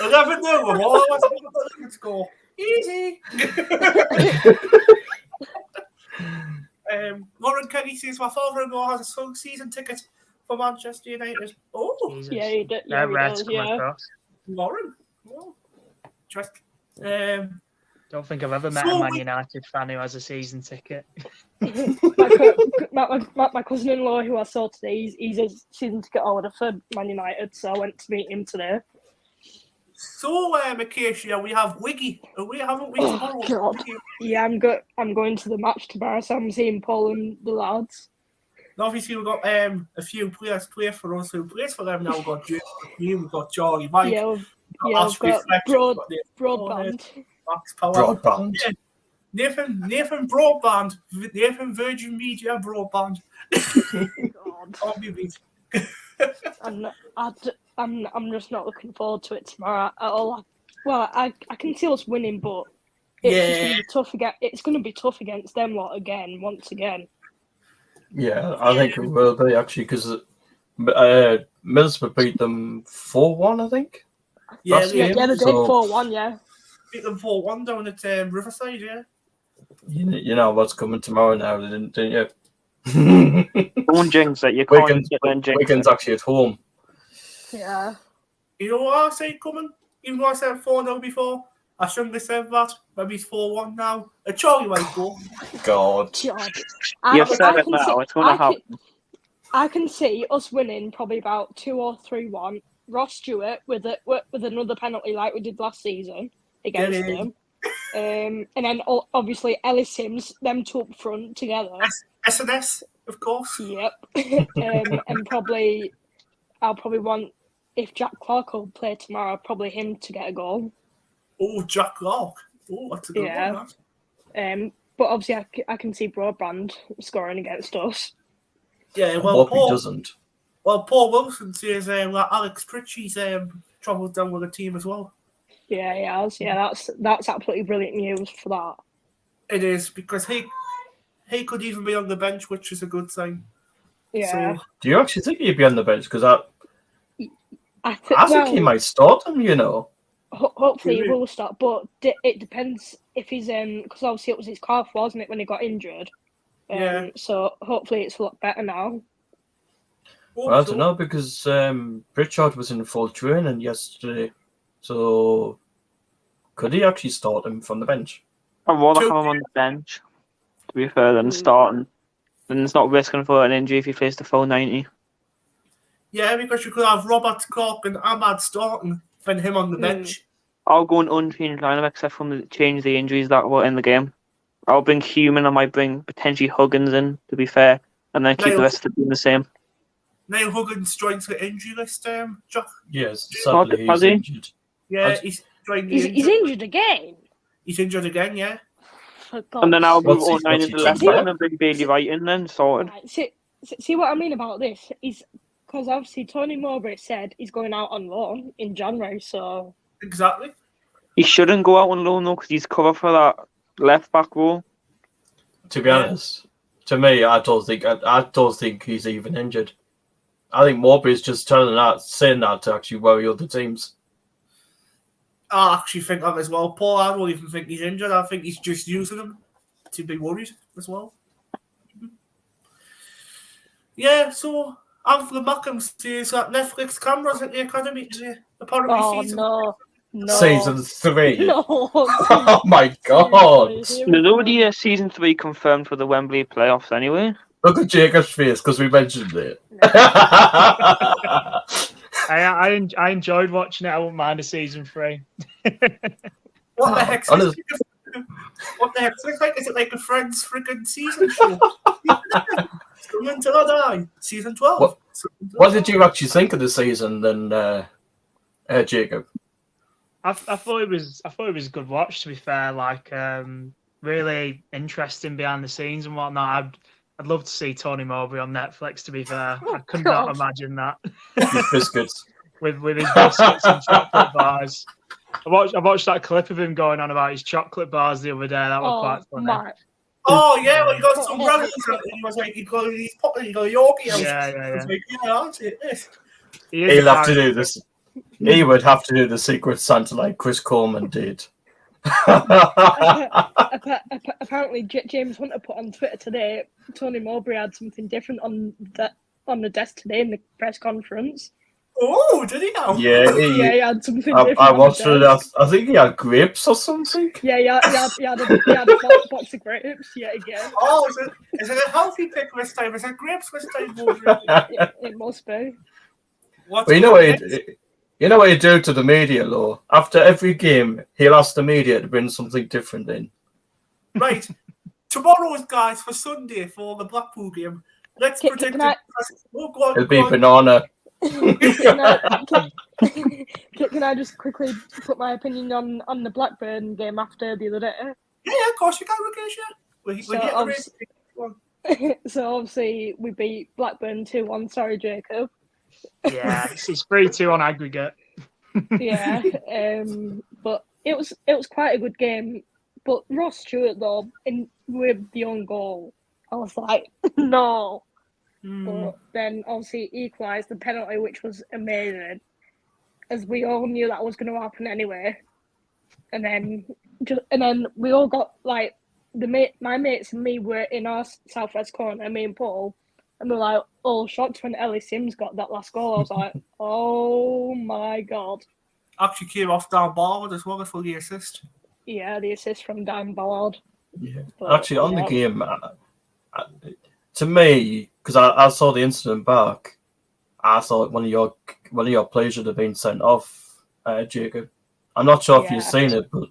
11-0. Well, let's go. Easy. Lauren Kenny says my father-in-law has a season ticket for Manchester United. Oh,
Jesus.
Yeah, he did. Yeah, he does, yeah.
Lauren. Oh, just.
Don't think I've ever met a Man United fan who has a season ticket.
my cousin-in-law, who I saw today, he's a season ticket holder for Man United, so I went to meet him today.
So, Acacia, we have Wiggy. Haven't we?
Oh, God. Yeah, I'm going to the match tomorrow, so I'm seeing Paul and the lads.
And obviously, we've got a few players play for us who plays for them now. We've got James, we've got Charlie Mike.
Yeah, we've got Broadband.
Max Power.
Broadband.
Yeah. Nathan Broadband. Nathan Virgin Media Broadband.
God. I'm just not looking forward to it tomorrow at all. Well, I can see us winning, but it's going to be tough against them lot once again.
Yeah, I think it will be actually because Middlesbrough beat them 4-1, I think.
Yeah,
they did 4-1, yeah.
Beat them 4-1 down at Riverside, yeah.
You know what's coming tomorrow now, didn't you?
Don't jinx it. You can't jinx it.
Wigan's actually at home.
Yeah.
You know what I say coming? Even though I said 4-0 before, I shouldn't have said that. Maybe it's 4-1 now. A Charlie might go.
God.
You've said it now. It's going to happen.
I can see us winning probably about 2 or 3-1. Ross Stewart with another penalty like we did last season against them. And then obviously Ellis Sims, them two up front together.
SNS, of course.
Yep. And probably, I'll probably want, if Jack Clark will play tomorrow, probably him to get a goal.
Oh, Jack Clark. Oh, that's a good one. That.
But obviously I can see Broadband scoring against us.
Yeah,
I
well,
hope he doesn't.
Well, Paul Wilson says Alex Pritchie's travelled down with the team as well.
Yeah, he has. Yeah, that's absolutely brilliant news for that.
It is, because he could even be on the bench, which is a good sign.
Yeah.
So,
do you actually think he'd be on the bench? Because I think he might start him, you know.
Hopefully he will start, but it depends if he's because obviously it was his calf, wasn't it, when he got injured?
Yeah.
So hopefully it's a lot better now.
Well, I don't know, because Pritchard was in full training yesterday, so could he actually start him from the bench?
I'd rather have him on the bench, to be fair, than starting. And it's not risking for an injury if he plays the full 90.
Yeah, because you could have Robert Clark and Ahmad starting, and him on the bench.
I'll go an unchanged lineup except for change the injuries that were in the game. I'll bring Human, I might bring potentially Huggins in, to be fair, and then keep the rest of the team the same.
Niall Huggins joins the injury list, Jack.
Yes, sadly he's injured.
Yeah, he's joined the
He's injured again?
He's injured again, yeah.
And then I'll move
What's
on
he
to the left back and bring Bailey Wright in then, sorted.
Right, see what I mean about this? Is because obviously Tony Mowbray said he's going out on loan in January, so...
Exactly.
He shouldn't go out on loan though, because he's covered for that left back role.
To be honest, to me, I don't think he's even injured. I think Mowbray's just saying that to actually worry other teams.
I actually think that as well, Paul. I don't even think he's injured. I think he's just using them to be worried as well. Yeah, so Anthony Mackham says that Netflix cameras at the academy today. Apparently,
Season 3.
No.
Oh my god.
There's already a season 3 confirmed for the Wembley playoffs anyway.
Look at Jacob's face because we mentioned it.
I enjoyed watching it. I wouldn't mind a season 3.
What the heck? What the heck? Is it like a Friends friggin' season show? It's coming till I die. Season 12.
What did you actually think of the season then, Jacob?
I thought it was a good watch, to be fair. Like really interesting behind the scenes and whatnot. I'd love to see Tony Mowbray on Netflix, to be fair. I could not imagine that.
With biscuits.
with his biscuits and chocolate bars. I watched that clip of him going on about his chocolate bars the other day. That was quite funny.
Oh yeah, well, he got some brothers and he was like, he got a Yorkie out.
Yeah.
Like, I'll take this.
He'll have to do this. He would have to do the Secret Santa like Chris Coleman did.
Apparently, James Hunter put on Twitter today, Tony Mowbray had something different on the desk today in the press conference.
Oh, did he now?
Yeah,
he had something different.
I watched it. I think he had grapes or something.
Yeah, he had a box of grapes yet again.
Oh, is it a healthy pick this time? Is it grapes this time?
It must be.
Well, you know what you do to the media, Law? After every game, he'll ask the media to bring something different in.
Right. Tomorrow's, guys, for Sunday, for the Blackpool game. Let's predict it.
It'll be banana.
Can I just quickly put my opinion on the Blackburn game after the other day?
Yeah, of course you can, Rakesh.
So obviously we beat Blackburn 2-1. Sorry, Jacob.
Yeah, it's 3-2 on aggregate.
Yeah, but it was quite a good game. But Ross Stewart though, with the own goal, I was like, no. But then obviously equalised the penalty, which was amazing, as we all knew that was going to happen anyway. And then we all got like my mates and me were in our southwest corner, me and Paul, and we were like all shocked when Ellis Sims got that last goal. I was like, oh my god!
Actually came off Dan Ballard as well for the assist.
Yeah, the assist from Dan Ballard.
Yeah, actually on the game, to me, because I saw the incident back, I thought one of your players should have been sent off, Jacob. I'm not sure if you've seen it, but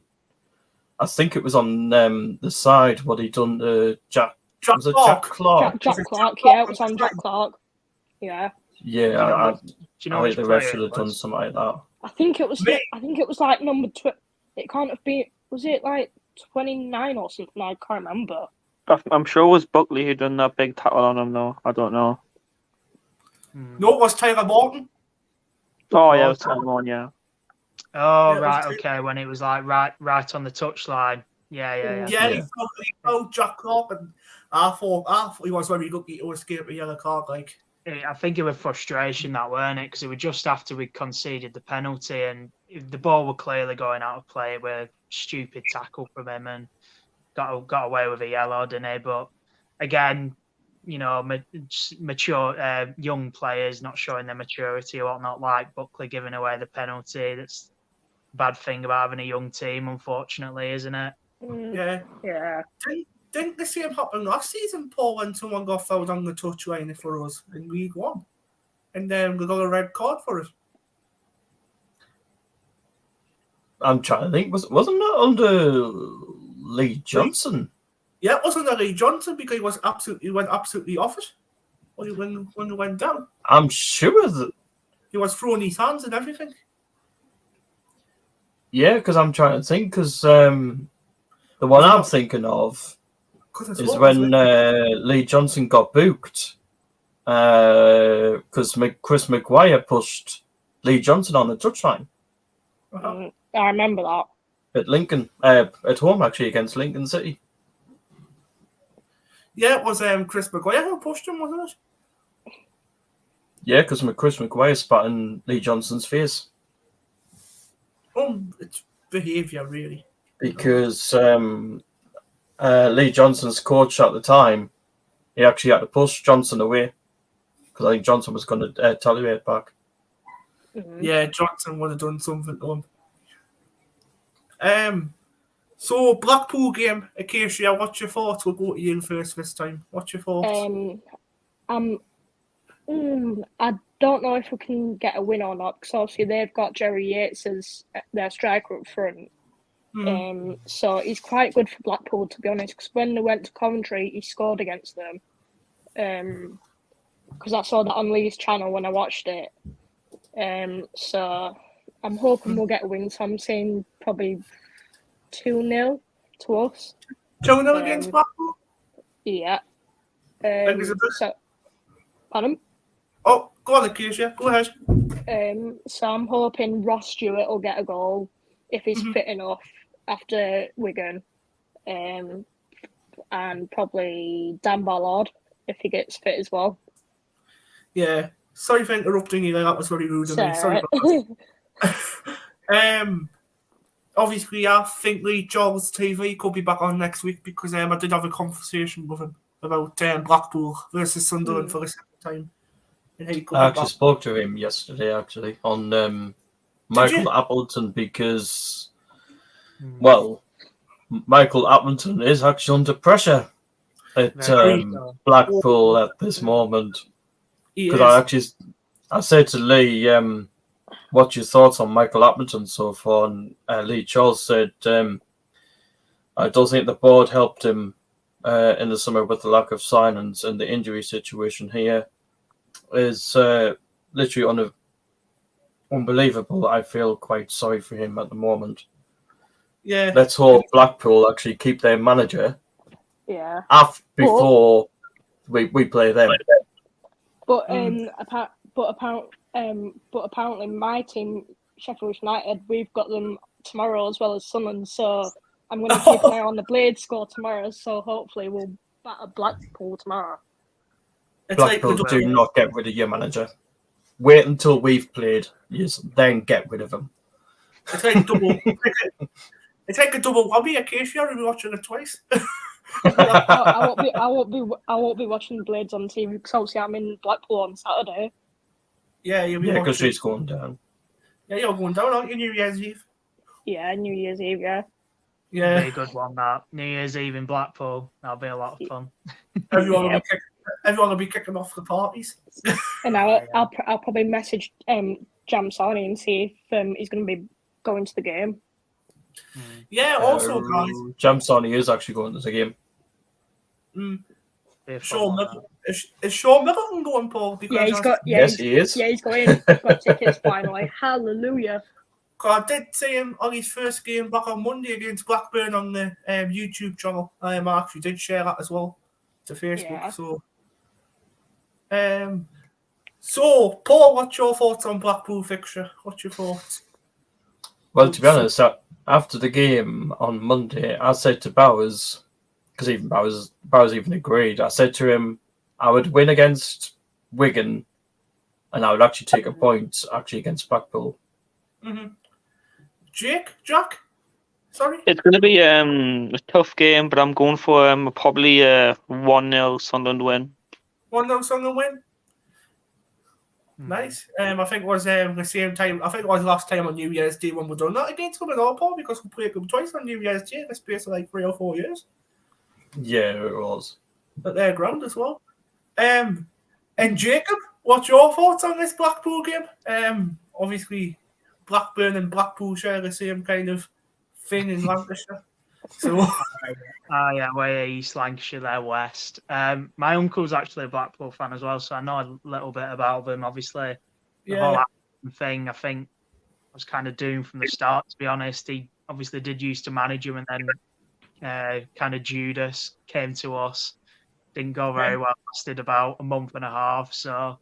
I think it was on the side what he done to Jack.
Jack
Was it
Clark.
Jack Clark?
Jack Clark, yeah, it was on Jack Clark. Yeah.
Yeah,
Do you
I
know
think
which
the
player
ref should
it
have done
was?
something like that.
I think it was like number it can't have been, was it like 29 or something? I can't remember.
I'm sure it was Buckley who done that big tackle on him, though. I don't know.
No, it was Tyler Morton.
Oh, yeah, it was Tyrone, yeah.
Oh,
Yeah, it
right,
was
okay. When it was like right on the touchline. Yeah.
Yeah,
Yeah.
he fouled Jack Clark, and I thought he was very lucky to escape a yellow card. Like,
I think it was frustration that, weren't it? Because it was just after we conceded the penalty, and the ball were clearly going out of play. It was a stupid tackle from him, and got away with a yellow, didn't he? But again, you know, mature young players not showing their maturity or whatnot, like Buckley giving away the penalty. That's a bad thing about having a young team, unfortunately, isn't it?
Yeah.
Didn't the same happen last season, Paul, when someone got fouled on the touchline for us in League One, and then we got a red card for it?
I'm trying to think. Wasn't that under Lee Johnson?
Yeah, it wasn't Lee Johnson because he went absolutely off it when he went down.
I'm sure that.
He was throwing his hands and everything.
Yeah, because I'm trying to think. Because the one I'm thinking of is when Lee Johnson got booked. Because Chris Maguire pushed Lee Johnson on the touchline.
I remember that.
At Lincoln, at home actually against Lincoln City.
Yeah, it was Chris Maguire who pushed him, wasn't it?
Yeah, because Chris Maguire spat in Lee Johnson's face.
It's behaviour, really.
Because Lee Johnson's coach at the time, he actually had to push Johnson away because I think Johnson was going to tolerate back.
Yeah, Johnson would have done something to him. So Blackpool game, Acacia, what's your thoughts? We'll go to you first this time. What's your thoughts?
I don't know if we can get a win or not because obviously they've got Jerry Yates as their striker up front. So he's quite good for Blackpool, to be honest, because when they went to Coventry, he scored against them. Because I saw that on Lee's channel when I watched it. So I'm hoping we'll get a win. So I'm saying probably 2-0 to us.
2-0 against Blackpool?
Yeah. So, pardon?
Oh, go on, Acacia. Go ahead.
So I'm hoping Ross Stewart will get a goal if he's fit enough after Wigan. And probably Dan Ballard if he gets fit as well.
Yeah. Sorry for interrupting you. That was very rude of me. Sorry about that. Obviously, I think Lee Charles TV could be back on next week because I did have a conversation with him about Blackpool versus Sunderland for the second time.
I actually spoke to him yesterday, on Michael Appleton because, well, Michael Appleton is actually under pressure at Blackpool at this moment. Because I said to Lee, what's your thoughts on Michael Appleton so far? And Lee Charles said, I don't think the board helped him in the summer with the lack of signings, and the injury situation here is literally unbelievable. I feel quite sorry for him at the moment.
Yeah.
Let's hope Blackpool actually keep their manager.
Yeah.
Before we play them.
But apparently my team, Sheffield United, we've got them tomorrow as well as Sunderland. So I'm going to keep an eye on the Blade score tomorrow. So hopefully we'll batter Blackpool tomorrow.
Blackpool, do not get rid of your manager. Wait until we've played, then get rid of him.
It's like a double whammy. Acacia, we'll be watching it twice.
I won't be watching the Blades on TV because obviously I'm in Blackpool on Saturday.
Yeah, you'll be
because she's going down.
Yeah, you're going down, aren't you, New Year's Eve?
Yeah, New Year's Eve, yeah.
Yeah.
Be a good one, that. New Year's Eve in Blackpool. That'll be a lot of fun.
Everyone will be kicking off the parties.
And I'll probably message Jam Sony and see if he's going to be going to the game.
Yeah, also, guys.
Jamsoni is actually going to the game.
Sean Middleton. Is Sean Middleton going, Paul? Because
Yeah, he's got. Yeah,
Yes, he is.
Yeah, he's going. Got tickets finally. Hallelujah.
I did see him on his first game back on Monday against Blackburn on the YouTube channel. I actually did share that as well to Facebook.
Yeah.
So, Paul, what's your thoughts on Blackpool fixture? What's your thoughts?
Well, to be honest, after the game on Monday, I said to Bowers, because even Bowers even agreed, I said to him, I would win against Wigan and I would actually take a point against Blackpool.
Jack? Sorry?
It's going to be a tough game, but I'm going for probably a 1-0 Sunderland win.
1-0 Sunderland win? Nice. I think it was the same time. I think it was last time on New Year's Day when we done that against them in all, Paul, because we played them twice on New Year's Day in the space of like 3 or 4 years.
Yeah, it was.
At their ground as well. And Jacob, what's your thoughts on this Blackpool game? Obviously, Blackburn and Blackpool share the same kind of thing in Lancashire. So,
yeah, we're East Lancashire, they're West. My uncle's actually a Blackpool fan as well, so I know a little bit about them. Obviously, the whole thing, I think, was kind of doomed from the start, to be honest. He obviously did used to manage him, and then kind of Judas came to us. Didn't go very well, lasted about a month and a half, so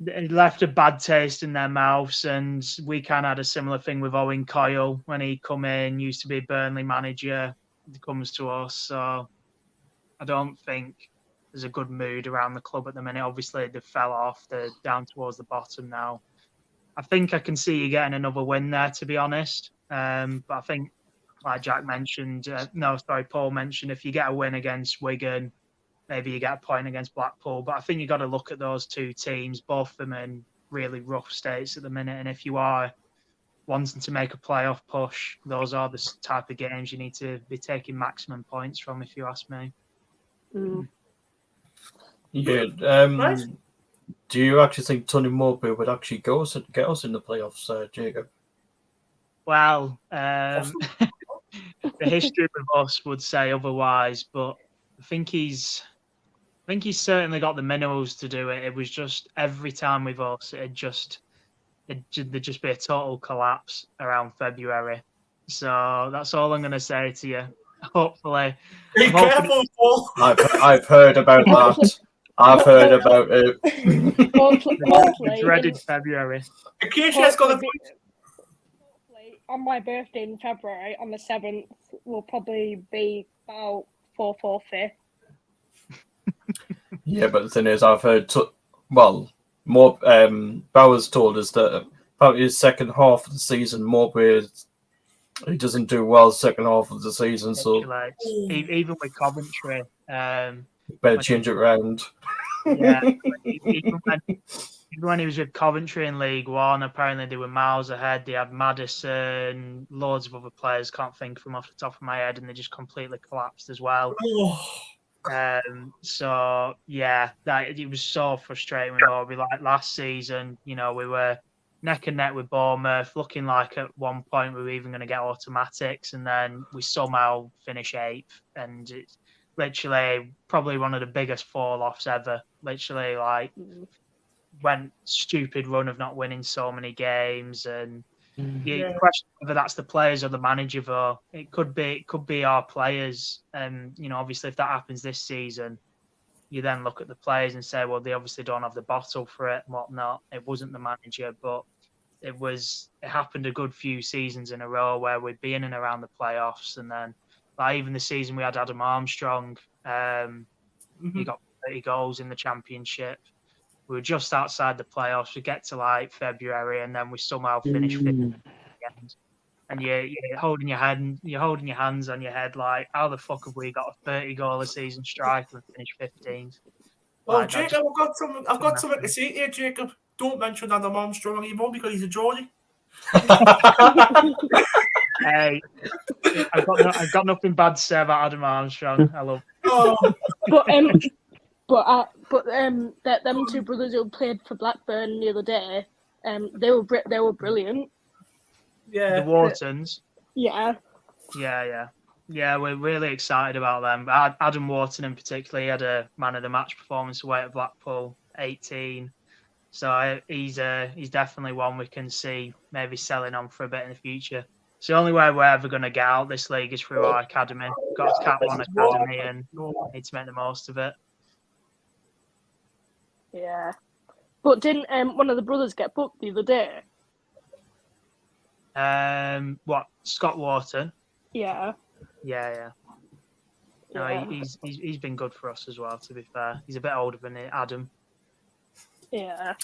it left a bad taste in their mouths. And we kind of had a similar thing with Owen Coyle when he come in, used to be Burnley manager. He comes to us, so I don't think there's a good mood around the club at the minute. Obviously, they fell off. They're down towards the bottom now. I think I can see you getting another win there, to be honest. But I think, like Jack mentioned, Paul mentioned, if you get a win against Wigan, maybe you get a point against Blackpool. But I think you've got to look at those two teams, both of them in really rough states at the minute. And if you are wanting to make a playoff push, those are the type of games you need to be taking maximum points from, if you ask me.
Yeah. Do you actually think Tony Mowbray would actually get us in the playoffs, Jacob?
Well, the history of us would say otherwise, but I think he's certainly got the minerals to do it. It was just every time with us, there'd just be a total collapse around February. So that's all I'm going to say to you. Hopefully,
be careful, Paul.
I've heard about that. I've heard about it.
Hopefully, dreaded February.
Acacia's got
on my birthday in February, on the 7th, will probably be about 4th or 5th.
Yeah, but the thing is, I've heard, more Bowers told us that about his second half of the season, Mowbray, he doesn't do well second half of the season, so
even with Coventry,
better change it around.
Yeah, even when he was with Coventry in League One, apparently they were miles ahead. They had Maddison, loads of other players, can't think from off the top of my head, and they just completely collapsed as well. So yeah, it was so frustrating with Mowbray. Like last season, we were neck and neck with Bournemouth, looking like at one point we were even going to get automatics, and then we somehow finish 8th, and it's literally probably one of the biggest fall-offs ever. Literally, like, went stupid run of not winning so many games, and you question whether that's the players or the manager. Though it could be our players. Obviously, if that happens this season, you then look at the players and say, well, they obviously don't have the bottle for it and whatnot. It wasn't the manager, but it happened a good few seasons in a row where we'd be in and around the playoffs, and then like even the season we had Adam Armstrong, he got 30 goals in the championship. We were just outside the playoffs. We get to like February, and then we somehow finish 5th. And you're holding your hands on your head, like, how the fuck have we got a 30-goal a season striker and finish 15th?
Well, like, Jacob, I've got something to say to you, Jacob. Don't mention Adam Armstrong anymore because he's a Geordie.
Hey, I've got nothing bad to say about Adam Armstrong. I love
him. But them two brothers who played for Blackburn the other day, they were brilliant.
Yeah,
the Whartons.
Yeah.
Yeah, we're really excited about them. Adam Wharton in particular, he had a man of the match performance away at Blackpool, 18. So he's definitely one we can see maybe selling on for a bit in the future. It's the only way we're ever going to get out this league is through our academy. We've got a Cat 1 academy and need to make the most of it.
Yeah. But didn't one of the brothers get booked the other day?
What, Scott Wharton?
Yeah.
Yeah. No, he's been good for us as well, to be fair. He's a bit older than Adam.
Yeah.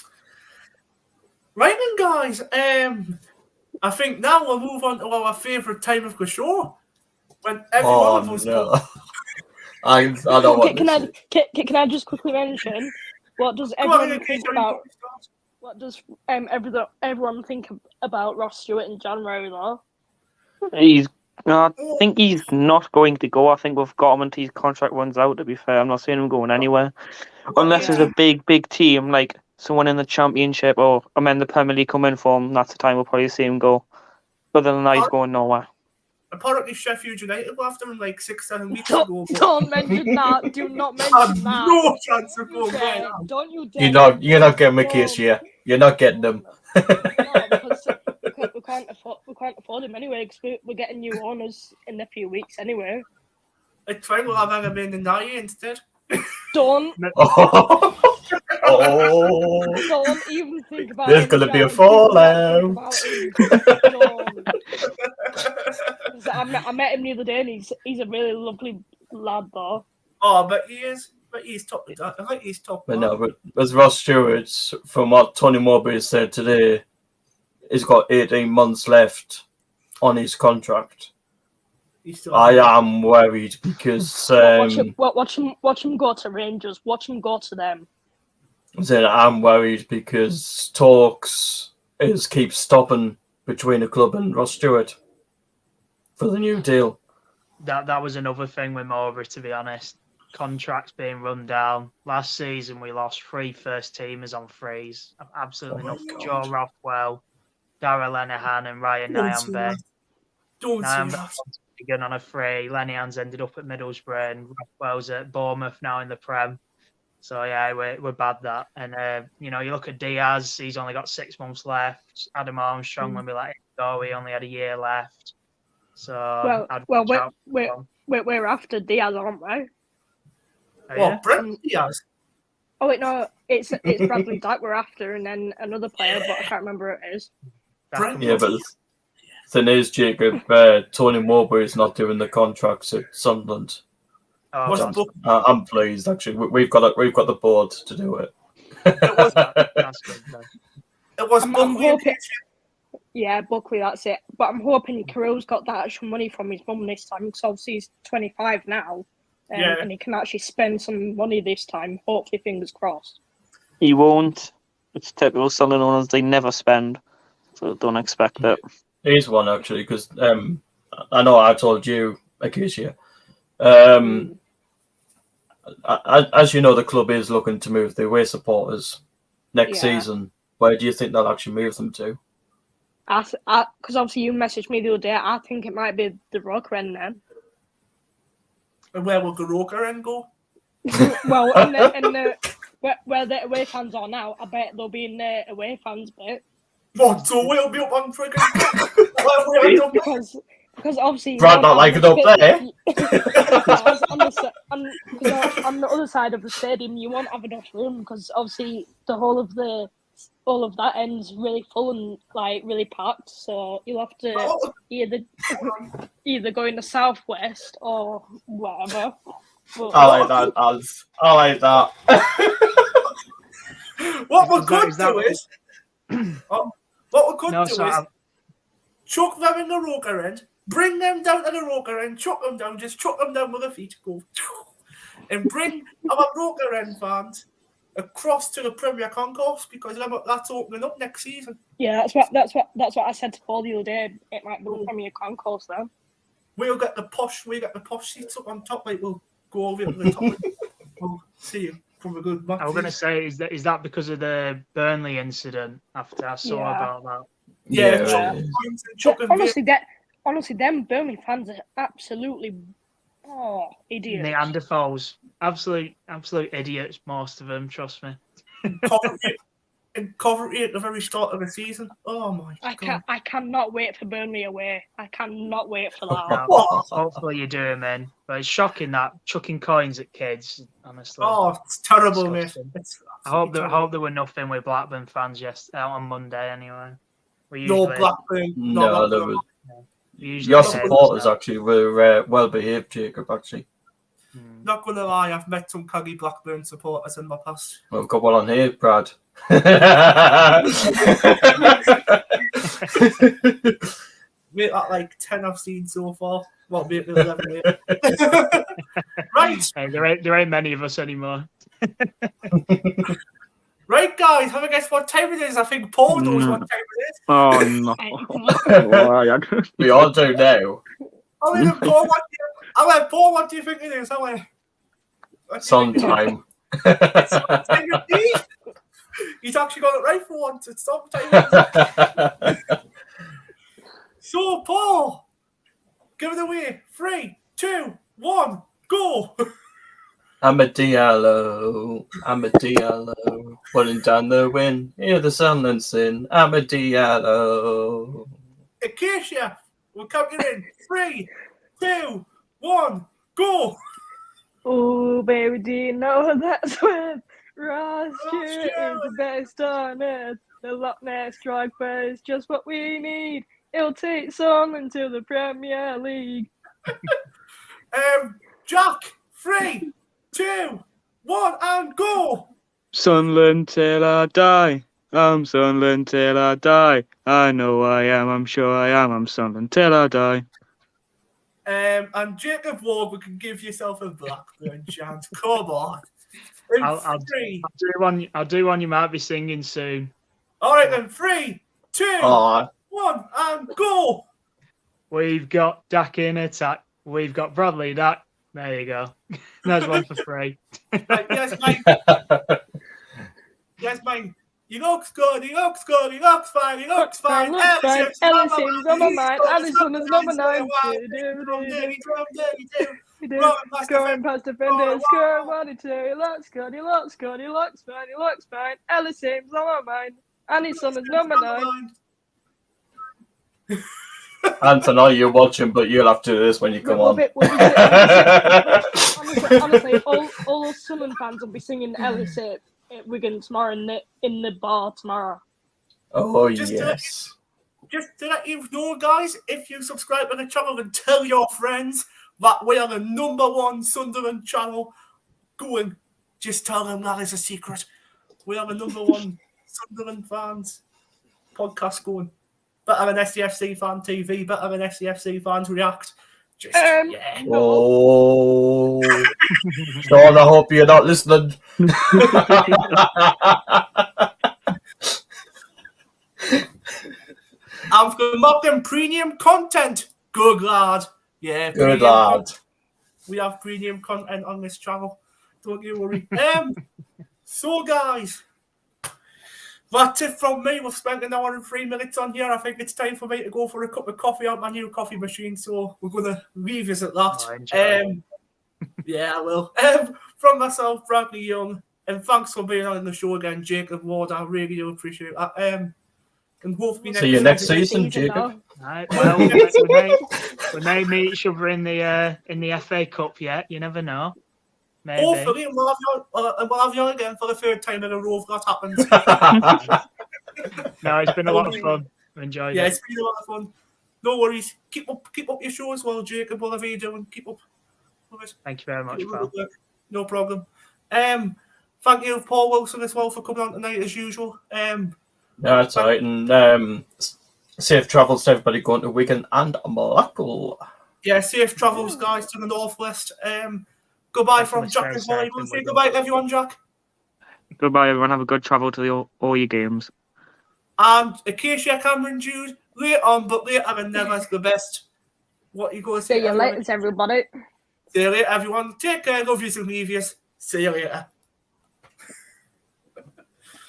Right then, guys. I think now we'll move on to our favourite time of the show. When every one of us
I know what
can I just quickly mention what does everyone think about? What does everyone think about Ross Stewart in January though?
I think he's not going to go. I think we've got him until his contract runs out, to be fair. I'm not seeing him going anywhere. Unless there's a big team, like someone in the Championship or the Premier League come in for him, that's the time we'll probably see him go. Other than that, he's going nowhere.
Apparently Sheffield United were after him like 6-7 weeks
ago. Don't mention that. Do not mention that.
No chance of going there.
Don't you dare.
You're not getting my case here. You're not getting them.
No, because we can't afford him anyway, because we're getting new owners in a few weeks anyway.
It's fine, we'll have Agamemnon and Naya instead.
Don't even think about it.
There's going to be a fallout.
I met him the other day and he's a really lovely lad though.
Oh, but he's top. I think he's top.
But no, but as Ross Stewart, from what Tony Mowbray said today, he's got 18 months left on his contract. I am worried because
watch him go to Rangers. Watch him go to them.
I'm worried because talks keep stopping between the club and Ross Stewart for the new deal.
That was another thing with Mowbray, to be honest. Contracts being run down. Last season we lost 3 first teamers on frees. Absolutely nothing. Joe Rothwell, Darragh Lenihan and Ryan Nyambe. Wigan on a free. Lenihan's ended up at Middlesbrough and Rothwell's at Bournemouth now in the Prem. So yeah, we're bad that. And you look at Diaz, he's only got 6 months left. Adam Armstrong, when we let him go, he only had a year left. So
we're after Diaz, aren't we?
Brent Diaz.
Oh wait, no, it's Bradley Dyke we're after, and then another player, but I can't remember who it is.
Yeah, but the thing is, Jacob, Tony Mowbray is not doing the contracts at Sunderland. I'm pleased, actually. We've got the board to do it.
It was Buckley.
Yeah, Buckley, that's it. But I'm hoping Carill's got that extra money from his mum this time, because obviously he's 25 now. And he can actually spend some money this time. Hopefully, fingers crossed.
He won't. It's typical Sunderland owners; they never spend, so don't expect it.
Here's one actually, because I know I told you, Acacia. As you know, the club is looking to move the away supporters next season. Where do you think they'll actually move them to?
Because obviously you messaged me the other day. I think it might be the Roker End then.
And where will the Roker End go?
Well, where the away fans are now, I bet they'll be in the away fans bit.
What? So we'll be up on friggin'
because obviously
Brad not like it up there.
Because on the other side of the stadium, you won't have enough room because obviously the whole of that end's really full and like really packed. So you'll have to either go in the southwest or whatever. But,
I like that, Az. I like that.
What we could do is chuck them in the Roker End, bring them down to the Roker End, chuck them down with their feet, go, and bring our Roker End fans across to the Premier Concourse because that's opening up next season.
Yeah, that's what I said to Paul the other day. It might be the Premier Concourse then.
We'll get the posh seats up on top. Like we'll go over to the top. We'll see you from a good back.
I was going to say, is that because of the
honestly, them Burnley fans are absolutely idiots.
Neanderthals. Absolute idiots, most of them, trust me.
Coventry at the very start of the season. Oh my god!
I cannot wait for Burnley away. I cannot wait for that.
No, hopefully you do, man. But it's shocking that chucking coins at kids, honestly.
Oh, it's terrible, mate.
I hope there were nothing with Blackburn fans on Monday anyway.
No Blackburn.
No, there was. Your supporters actually were well behaved, Jacob. Actually,
not gonna lie, I've met some caggy Blackburn supporters in my past.
Well, we've got one on here, Brad.
Mate, at like 10 I've seen so far. Well, maybe 11. Mate. Right.
Hey, there ain't many of us anymore.
Right, guys, have a guess what time it is? I think Paul knows what time it is.
Oh, no.
We all do now.
I'll let Paul, what do you think it is?
Sometime.
He's actually got it right for once. It's sometime. So, Paul, give it away. 3, 2, 1, go.
I'm a Diallo, running down the wind, hear the sunland sing. I'm a Diallo.
Acacia, we're counting in. 3, 2, 1, go.
Oh, baby, do you know that's when Ross Stewart is the best on earth? The Loch Ness striker is just what we need. It'll take Sunderland to the Premier League.
Jack, 3, 2, 1, and go.
Sunderland till I die. I'm Sunderland till I die. I know I am, I'm sure I am. I'm Sunderland till I die.
And Jakob Ward, we can give yourself a Blackburn chance. Come on.
I'll do one you might be singing soon.
All right then, 3, 2, 1, and go.
We've got Dak in attack. We've got Bradley Dak. There you go. There's one for free.
Right, yes, mate. Yes, mate. He looks good. He looks fine.
Ellis Sims on my mind. Alisson is number 9. Scoring past defenders. Scoring 1-2. He looks fine. Ellis Sims on my mind. Alisson is number 9.
Anton, are you watching? But you'll have to do this when you come on.
Honestly, all those Sunderland fans will be singing Ellis at Wigan tomorrow in the bar tomorrow.
Oh,
Just
yes.
Just to let you know, guys, if you subscribe to the channel and tell your friends that we are the #1 Sunderland channel going, just tell them that is a secret. We are the #1 Sunderland fans podcast going. Better than SCFC Fan TV, better than SCFC Fans React. Just, yeah.
Oh. Sean, I hope you're not listening.
And for mocking premium content. Good lad. Yeah,
good lad.
We have premium content on this channel. Don't you worry. So, guys, that's it from me. We've spent an hour and 3 minutes on here. I think it's time for me to go for a cup of coffee out my new coffee machine. So we're going to revisit that. Yeah, I will. From myself, Bradley Young, and thanks for being on the show again, Jakob Ward. I really do appreciate that. And hopefully
see you next season, Jacob.
Right, well, we may meet each other in the FA Cup yet. You never know. Maybe.
Hopefully, and we'll have you on again for the 3rd time in a row if that happens.
No, it's been a lot of fun. I've enjoyed it.
Yeah, it's been a lot of fun. No worries. Keep up your show as well, Jacob. Whatever you're doing, keep up.
Thank you very much, pal.
No problem. Thank you, Paul Wilson, as well for coming on tonight as usual.
That's all right, and safe travels to everybody going to Wigan and Blackpool.
Yeah, safe travels, guys, to the northwest. Goodbye from Jack and Holly. Say goodbye to everyone, Jack.
Goodbye, everyone. Have a good travel to all your games.
And Acacia, Cameron, Jude, later on, but later and never is the best. What you going to say?
See you later, everybody.
See you later, everyone. Take care. Love yous and leave yous. See you later.